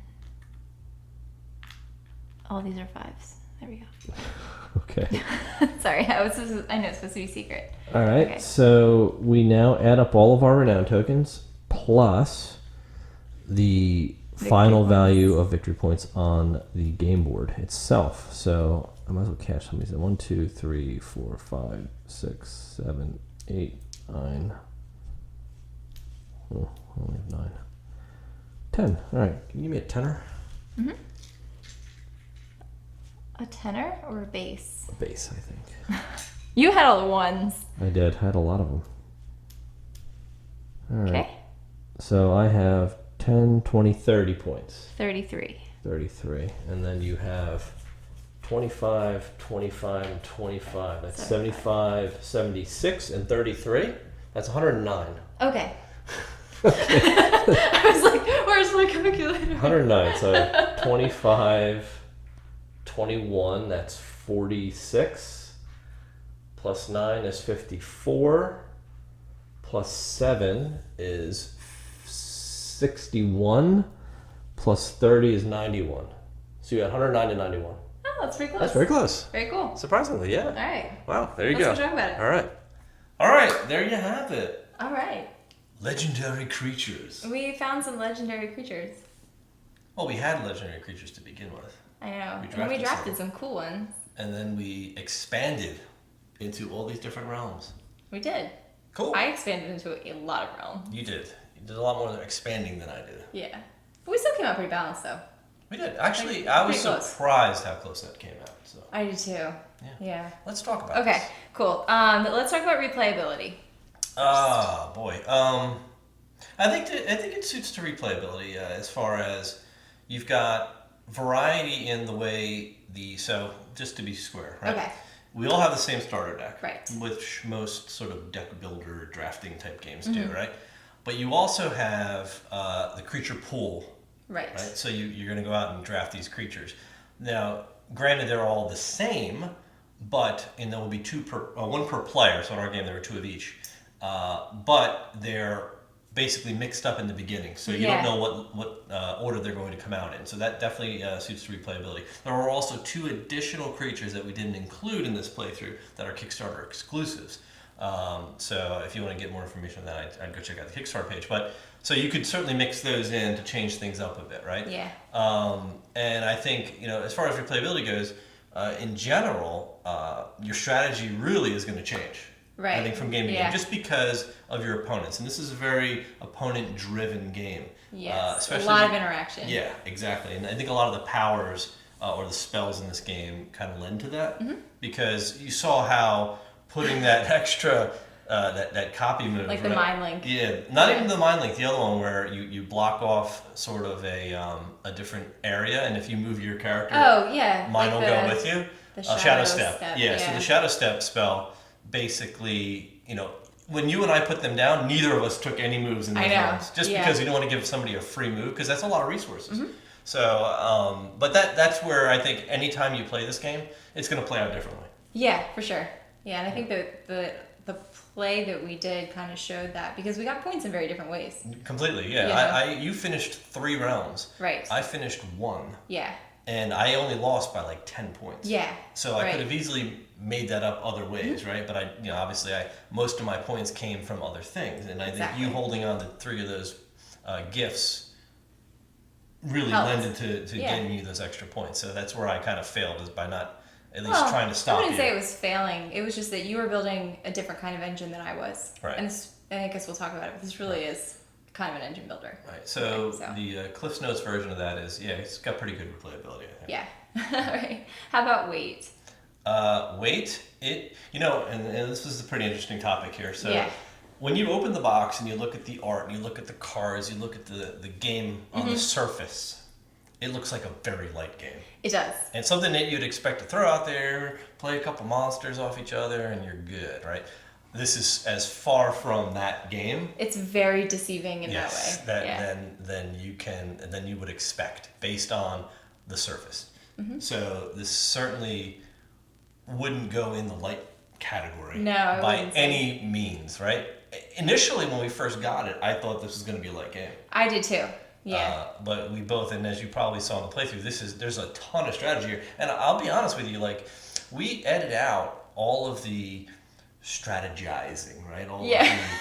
All these are 5s. There we go. Okay. Sorry, I know it's supposed to be secret. All right, Okay. so we now add up all of our renown tokens plus the final points. value of victory points on the game board itself. So I might as well cash some of these. 1, 2, 3, 4, 5, 6, 7, 8, 9. Oh, I only have 9. 10. All right, can you give me a tenner? Mm-hmm. A tenor or a base? A base, I think. You had all the ones. I did. I had a lot of them. All right. Okay. So I have 10, 20, 30 points. 33. 33. And then you have 25, 25, and 25. That's 75, 76, and 33. That's 109. Okay. I was like, where's my calculator? 109. So 25, 21, that's 46. Plus 9 is 54. Plus 7 is 61. Plus 30 is 91. So you got 109 and 91. Oh, that's pretty close. That's very close. Very cool. Surprisingly, yeah. All right. Wow, there you Let's go. go talk about it. All right. All right, there you have it. All right. Legendary creatures. We found some legendary creatures. Well, we had legendary creatures to begin with. I know. We And then we drafted drafted some cool ones. And then we expanded into all these different realms. We did. Cool. I expanded into a lot of realms. You did. You did a lot more expanding than I did. Yeah. But we still came out pretty balanced, though. We did. Actually, Like, I was pretty close. surprised how close that came out. So I do too. Yeah. let's talk about Okay, this. cool. Let's talk about replayability. Ah, boy. I think it suits to replayability as far as you've got variety in the way so just to be square, right? Okay. We all have the same starter deck, Right. which most sort of deck builder drafting type games Mm-hmm. do, right? But you also have the creature pool Right. So you're going to go out and draft these creatures. Now, granted, they're all the same, and there will be one per player. So in our game, there were 2 of each. But they're basically mixed up in the beginning, so you don't know what order they're going to come out in. So that definitely suits the replayability. There are also 2 additional creatures that we didn't include in this playthrough that are Kickstarter exclusives. So if you want to get more information on that, I'd go check out the Kickstarter page. But so you could certainly mix those in to change things up a bit, right? Yeah. And I think, as far as replayability goes, in general, your strategy really is going to change. Right. I think from game to game, just because of your opponents, and this is a very opponent-driven game. Yes, especially a lot of interaction. Yeah, exactly, and I think a lot of the powers or the spells in this game kind of lend to that, because you saw how putting that extra that copy move, like the mind link. Yeah, not even the mind link. The other one where you block off sort of a different area, and if you move your character, mine like will go with you. The shadow step. Yeah, so the shadow step spell. Basically, when you and I put them down, neither of us took any moves in those rounds. Just because you don't want to give somebody a free move, because that's a lot of resources. So, but that's where I think anytime you play this game, it's going to play out differently. Yeah, for sure. Yeah, and I think that the play that we did kind of showed that, because we got points in very different ways. Completely, yeah. You finished 3 rounds. Right. I finished 1. Yeah. And I only lost by like 10 points. Yeah. So I could have easily made that up other ways, right? But obviously most of my points came from other things, and I think you holding on to 3 of those gifts really lended to getting you those extra points. So that's where I kind of failed, is by not at least trying to stop you. I wouldn't say it was failing. It was just that you were building a different kind of engine than I was. Right. And I guess we'll talk about it, but this really is kind of an engine builder. Right. So the Cliff's Notes version of that is, it's got pretty good replayability, I think. Yeah. Right. How about weight? Weight, and this is a pretty interesting topic here. So when you open the box and you look at the art and you look at the cards, you look at the game on the surface, it looks like a very light game. It does. And something that you'd expect to throw out there, play a couple monsters off each other, and you're good, right? This is as far from that game. It's very deceiving in that way. Than you would expect based on the surface. So this certainly wouldn't go in the light category by any means, right? Initially, when we first got it, I thought this was going to be a light game. I did too. Yeah. But we both, and as you probably saw in the playthrough, there's a ton of strategy here. And I'll be honest with you, we edit out all of the strategizing, right?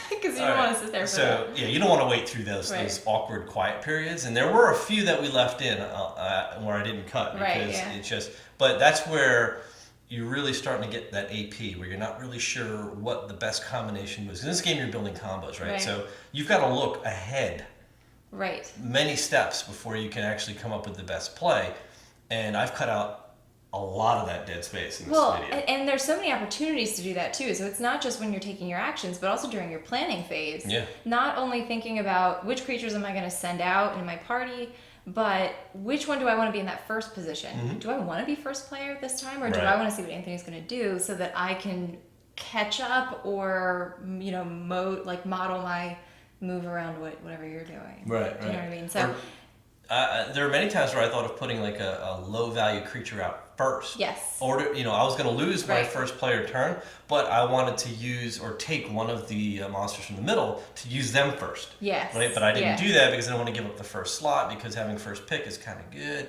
Because you don't want to sit there for that. You don't want to wait through those awkward quiet periods. And there were a few that we left in where I didn't cut, because it's just, but that's where you're really starting to get that AP, where you're not really sure what the best combination was. In this game, you're building combos, right? So you've got to look ahead many steps before you can actually come up with the best play. And I've cut out a lot of that dead space in this video. And there's so many opportunities to do that too. So it's not just when you're taking your actions, but also during your planning phase. Yeah. Not only thinking about which creatures am I going to send out in my party, but which one do I want to be in that first position? Do I want to be first player this time, or do I want to see what Anthony's going to do so that I can catch up, or model my move around whatever you're doing? Right. Do you know what I mean? So there are many times where I thought of putting like a low value creature out first. Yes. Or I was going to lose my first player turn, but I wanted to use or take one of the monsters from the middle to use them first. Yes. Right. But I didn't do that because I didn't want to give up the first slot, because having first pick is kind of good.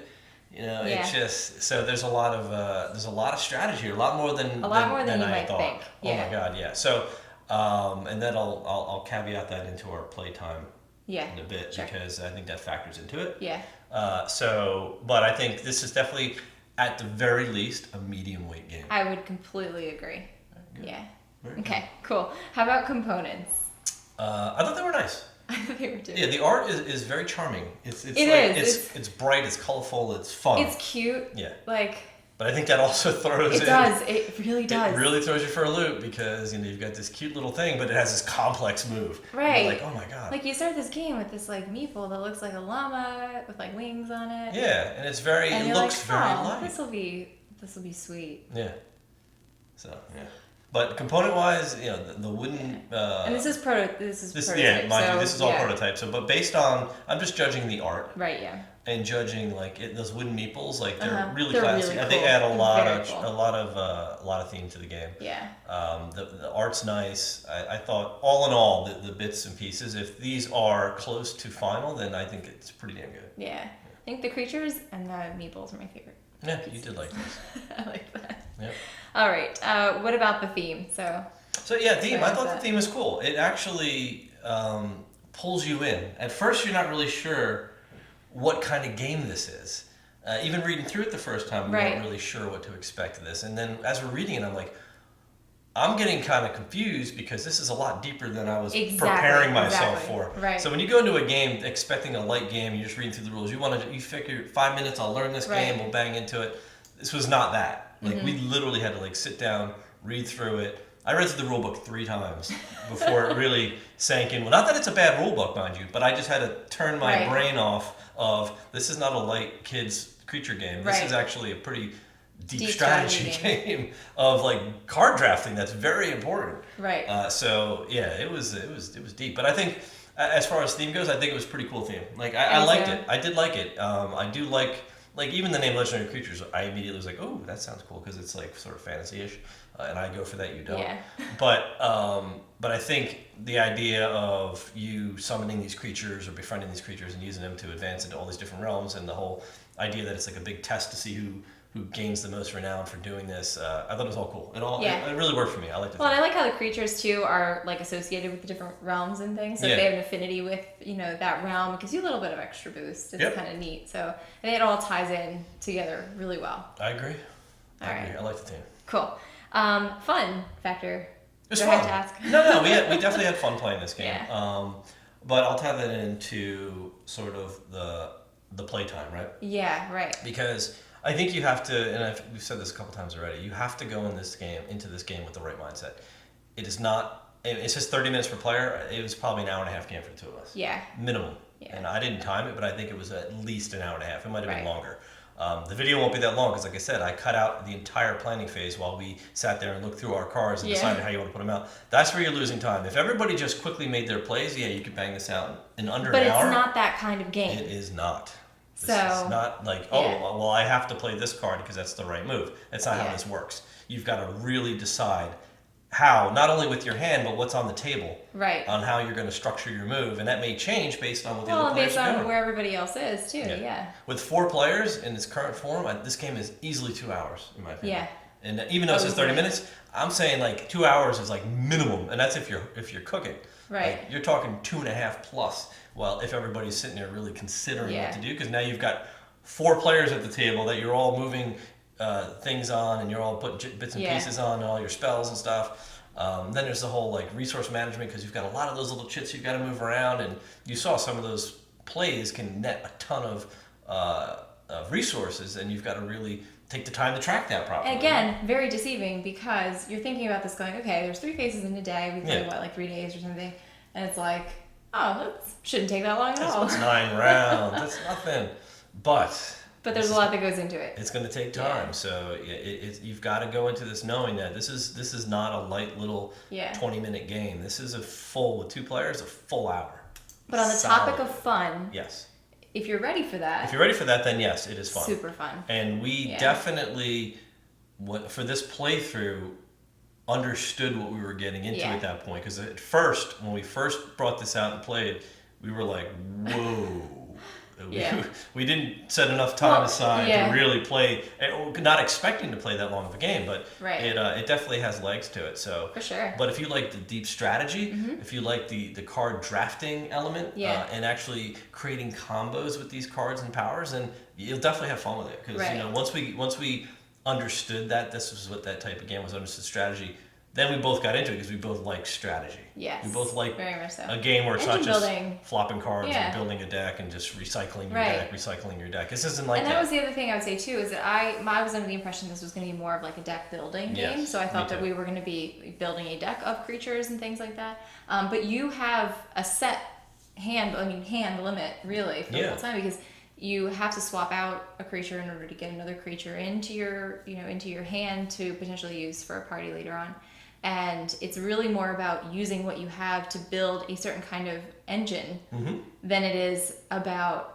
It's just, so there's a lot of strategy, a lot more than you might thought. think. Yeah. Oh my God, yeah. So and then I'll caveat that into our playtime. In a bit, because I think that factors into it. Yeah. But I think this is definitely, at the very least, a medium weight game. I would completely agree. Yeah. Very okay, cool. How about components? I thought they were nice. I thought they were too. Yeah, the art is very charming. It's bright, it's colorful, it's fun. It's cute. Yeah. But I think that also throws it does. It really does. It really throws you for a loop, because you've got this cute little thing, but it has this complex move. Right. You're like, oh my God. You start this game with this meeple that looks like a llama with wings on it. Yeah, and it's it looks very light. This will be sweet. Yeah. So yeah. But component-wise, the wooden. And this is prototype. Yeah, mind you, so, this is all prototype. So, but based on, I'm just judging the art. Right. Yeah. And judging those wooden meeples, like they're really They're classy. really I think cool. add a lot Very of cool. a lot of theme to the game. Yeah. The art's nice. I thought all in all the bits and pieces. If these are close to final, then I think it's pretty damn good. Yeah. I think the creatures and the meeples are my favorite. Yeah, you did like this. I like that. Yep. All right. What about the theme? So yeah, theme. I thought the theme was cool. It actually pulls you in. At first, you're not really sure what kind of game this is. Even reading through it the first time, we weren't really sure what to expect of this. And then as we're reading it, I'm like, I'm getting kind of confused because this is a lot deeper than I was preparing myself for. Right. So when you go into a game expecting a light game, you're just reading through the rules. You figure 5 minutes, I'll learn this game, we'll bang into it. This was not that. Like we literally had to sit down, read through it. I read through the rule book 3 times before it really sank in. Well, not that it's a bad rule book, mind you, but I just had to turn my brain off of this is not a light kids creature game. This is actually a pretty deep strategy game of card drafting that's very important. Right. So yeah, it was deep. But I think as far as theme goes, I think it was a pretty cool theme. I liked it. I did like it. I do like even the name Legendary Creatures. I immediately was like, oh, that sounds cool because it's sort of fantasy-ish. And I go for that, you don't. Yeah. But I think the idea of you summoning these creatures or befriending these creatures and using them to advance into all these different realms, and the whole idea that it's a big test to see who gains the most renown for doing this, I thought it was all cool. It really worked for me. I liked it. Well, and I like how the creatures too are associated with the different realms and things. So if they have an affinity with that realm, it gives you a little bit of extra boost. It's kind of neat. So I think it all ties in together really well. I agree. All right. I like the theme. Cool. Fun factor. It was Do fun. I have to ask? No, we definitely had fun playing this game. Yeah. But I'll tie that into sort of the playtime, right? Yeah, right. Because I think you have to, and we've said this a couple times already, you have to go into this game with the right mindset. It is not, it's just 30 minutes per player. It was probably an hour and a half game for the two of us. Yeah. Minimum. Yeah. And I didn't time it, but I think it was at least an hour and a half. It might have been longer. The video won't be that long because, like I said, I cut out the entire planning phase while we sat there and looked through our cards and decided how you want to put them out. That's where you're losing time. If everybody just quickly made their plays, you could bang this out in under an hour. But it's not that kind of game. It is not. This is not well, I have to play this card because that's the right move. That's not how this works. You've got to really decide how, not only with your hand, but what's on the table. Right. On how you're going to structure your move. And that may change based on what the other players are doing. Based on where everybody else is, too. Yeah. With 4 players in its current form, this game is easily 2 hours, in my opinion. Yeah. And even though it says 30 minutes, I'm saying 2 hours is minimum. And that's if you're cooking. Right. You're talking 2.5 plus. Well, if everybody's sitting there really considering what to do, because now you've got 4 players at the table that you're all moving things on, and you're all putting bits and pieces on, and all your spells and stuff. Then there's the whole resource management, because you've got a lot of those little chits you've got to move around, and you saw some of those plays can net a ton of resources, and you've got to really take the time to track that properly. And again, very deceiving, because you're thinking about this going, okay, there's 3 phases in a day, we play 3 days or something, and it's that shouldn't take that long at all. It's 9 rounds. That's nothing. But there's a lot that goes into it. It's going to take time. So you've got to go into this knowing that this is not a light little 20-minute game. This is with 2 players, a full hour. But on the topic of fun, yes. If you're ready for that, then yes, it is fun. Super fun. And we definitely, for this playthrough, understood what we were getting into at that point. Because at first, when we first brought this out and played, we were like, whoa. We didn't set enough time aside to really play, not expecting to play that long of a game, but it definitely has legs to it. So for sure. But if you like the deep strategy, if you like the card drafting element, and actually creating combos with these cards and powers, then you'll definitely have fun with it. Because once we understood that this was what that type of game was, understood strategy, then we both got into it because we both like strategy. Yes. We both like very much so. A game where it's Engine not just building. flopping cards and building a deck and just recycling your deck. This isn't like that. And that was the other thing I would say too, is that I was under the impression this was going to be more of a deck building game. So I thought that we were going to be building a deck of creatures and things like that. But you have a set hand limit really for the whole time, because you have to swap out a creature in order to get another creature into your hand to potentially use for a party later on. And it's really more about using what you have to build a certain kind of engine than it is about,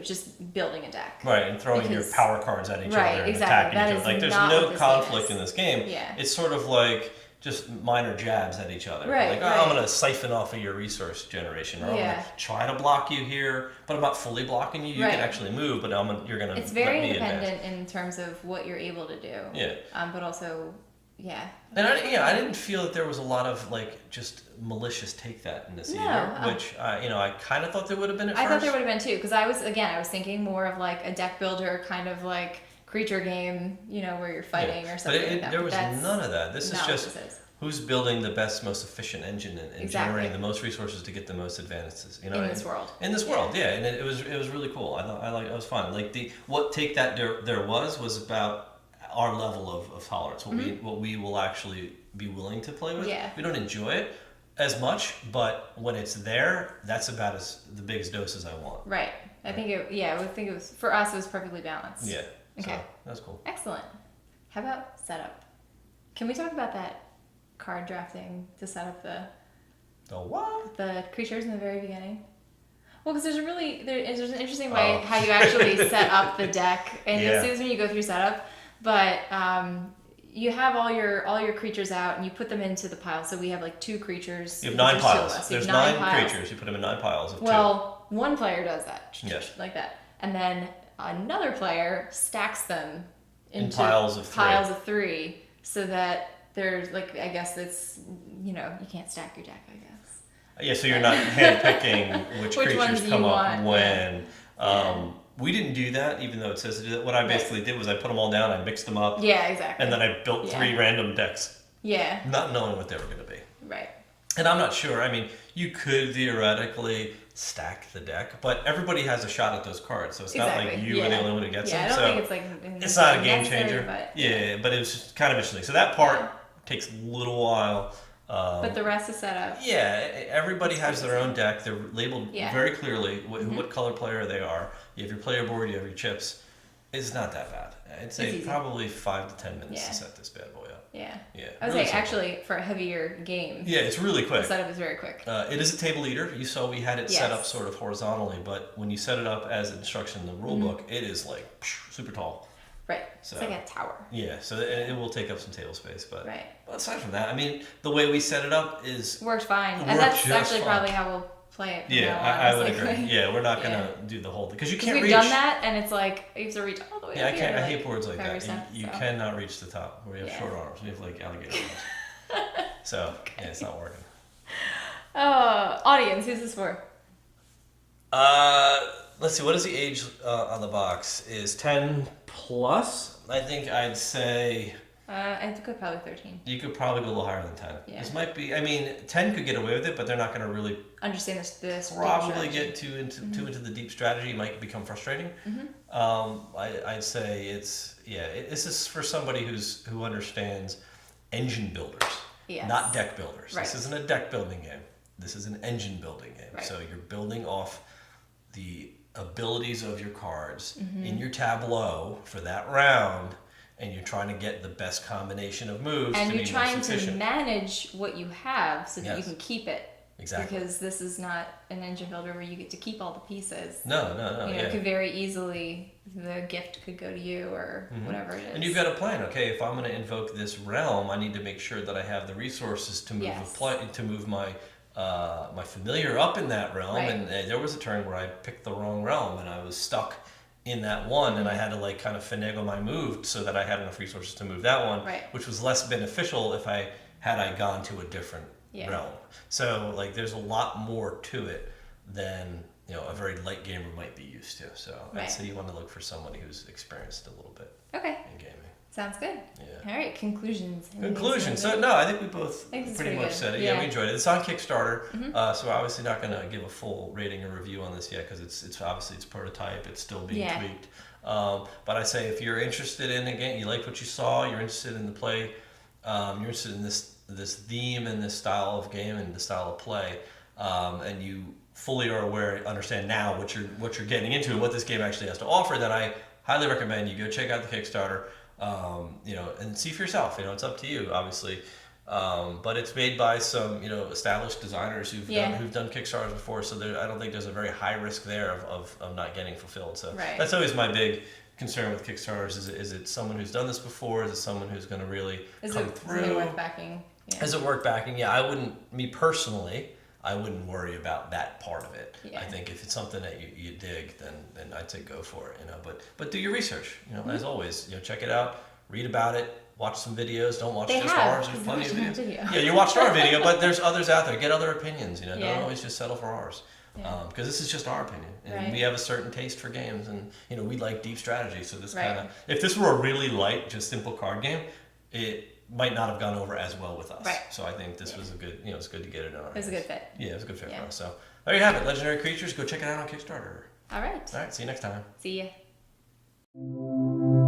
just building a deck. Right, and throwing your power cards at each other and exactly. attacking each other. Like, there's no conflict in this game. Yeah. It's sort of like just minor jabs at each other. Right, like, I'm going to siphon off of your resource generation, or I'm going to try to block you here, but I'm not fully blocking you. You can actually move, but you're going to It's very independent in terms of what you're able to do. Yeah. But also, yeah. And I didn't feel that there was a lot of like just malicious take that in this either, which I kind of thought there would have been at first. I thought there would have been too, because I was thinking more of like a deck builder kind of like creature game, where you're fighting or something. But there was none of that. This is just who's building the best, most efficient engine and generating the most resources to get the most advantages. In this world. In this world, yeah, and it was really cool. It was fun. Like what take that there was about our level of tolerance, what we will actually be willing to play with. Yeah. We don't enjoy it as much, but when it's there, that's about the biggest dose as I want. Right. I think it was for us. It was perfectly balanced. Yeah. Okay. So, that's cool. Excellent. How about setup? Can we talk about that card drafting to set up the what? The creatures in the very beginning? Well, because there's an interesting way how you actually set up the deck, and you'll see this when you go through setup. But you have all your creatures out, and you put them into the pile. So we have like 2 creatures. You have 9 piles. There's 9 creatures. You put them in 9 piles of 2. Well, one player does that. Yes. Like that, and then another player stacks them into piles of 3, so that there's like, I guess it's you can't stack your deck, I guess. Yeah, so you're not handpicking which creatures come up when. We didn't do that, even though it says to do that. What I basically did was I put them all down, I mixed them up. Yeah, exactly. And then I built 3 random decks. Yeah. Not knowing what they were going to be. Right. And I'm not sure. I mean, you could theoretically stack the deck, but everybody has a shot at those cards, so it's not like you are the only one who gets them. I don't think it's like... It's not a game changer. But, but it was kind of interesting. So that part takes a little while. But the rest is set up. Yeah, everybody has their own deck. They're labeled very clearly what color player they are. You have your player board, you have your chips. It's not that bad. I'd say probably 5 to 10 minutes to set this bad boy up. Yeah. Yeah. I would say actually for a heavier game. Yeah, it's really quick. The setup is very quick. It is a table eater. You saw we had it set up sort of horizontally, but when you set it up as instruction in the rule book, it is like super tall. Right. So, it's like a tower. Yeah, so it will take up some table space, but aside from that, I mean, the way we set it up works fine, and that's actually probably how we'll play it. Yeah, I would agree. Yeah, we're not gonna do the whole thing because you can't reach. We've done that, and it's like you have to reach all the way. Yeah, up here, I hate boards like that. Steps, you cannot reach the top. We have short arms. We have like alligator arms. So it's not working. Audience, who's this for? Let's see. What is the age on the box? Is 10 plus? I think I'd say. I could probably 13. You could probably go a little higher than 10. Yeah. This might be. I mean, 10 could get away with it, but they're not going to really understand this. Probably get too into the deep strategy. It might become frustrating. I'd say this is for somebody who understands engine builders, not deck builders. Right. This isn't a deck building game. This is an engine building game. Right. So you're building off the abilities of your cards in your tableau for that round, and you're trying to get the best combination of moves. And to you're be trying most to efficient. manage what you have so that you can keep it. Exactly. Because this is not an engine builder where you get to keep all the pieces. No. It could very easily, the gift could go to you or whatever it is. And you've got a plan. Okay, if I'm going to invoke this realm, I need to make sure that I have the resources to move my my familiar up in that realm. Right. And there was a turn where I picked the wrong realm and I was stuck in that one, and I had to like kind of finagle my move so that I had enough resources to move that one, which was less beneficial if I gone to a different realm. So like there's a lot more to it than a very light gamer might be used to. So I'd say you want to look for somebody who's experienced a little bit in gaming. Sounds good. Yeah. All right, conclusions. So no, I think we both pretty much said it. Yeah, we enjoyed it. It's on Kickstarter, so we're obviously not going to give a full rating or review on this yet because it's obviously it's prototype. It's still being tweaked. But I say if you're interested in a game, you like what you saw, you're interested in the play, you're interested in this theme and this style of game and the style of play, and you fully are aware, understand now what you're getting into and what this game actually has to offer, then I highly recommend you go check out the Kickstarter. You know, and see for yourself. You know, it's up to you, obviously. But it's made by some, you know, established designers who've done Kickstarters before. So I don't think there's a very high risk there of not getting fulfilled. So that's always my big concern with Kickstarters. Is it someone who's done this before? Is it someone who's going to really come through? Is it worth backing? Yeah. Is it worth backing? Yeah, I wouldn't. Me personally, I wouldn't worry about that part of it. Yeah. I think if it's something that you dig, then I'd say go for it. You know, but do your research. You know, as always, you know, check it out, read about it, watch some videos. Don't watch just ours. There's plenty of videos. Yeah, you watched our video, but there's others out there. Get other opinions. You know, don't always just settle for ours. Because this is just our opinion, and we have a certain taste for games, and you know we like deep strategy. So this kind of, if this were a really light, just simple card game, it might not have gone over as well with us. Right. So I think this was a good, you know, it's good to get it on our hands. It was a good fit. Yeah, it was a good fit for us. So there you have it, Legendary Creatures. Go check it out on Kickstarter. All right. All right. See you next time. See ya.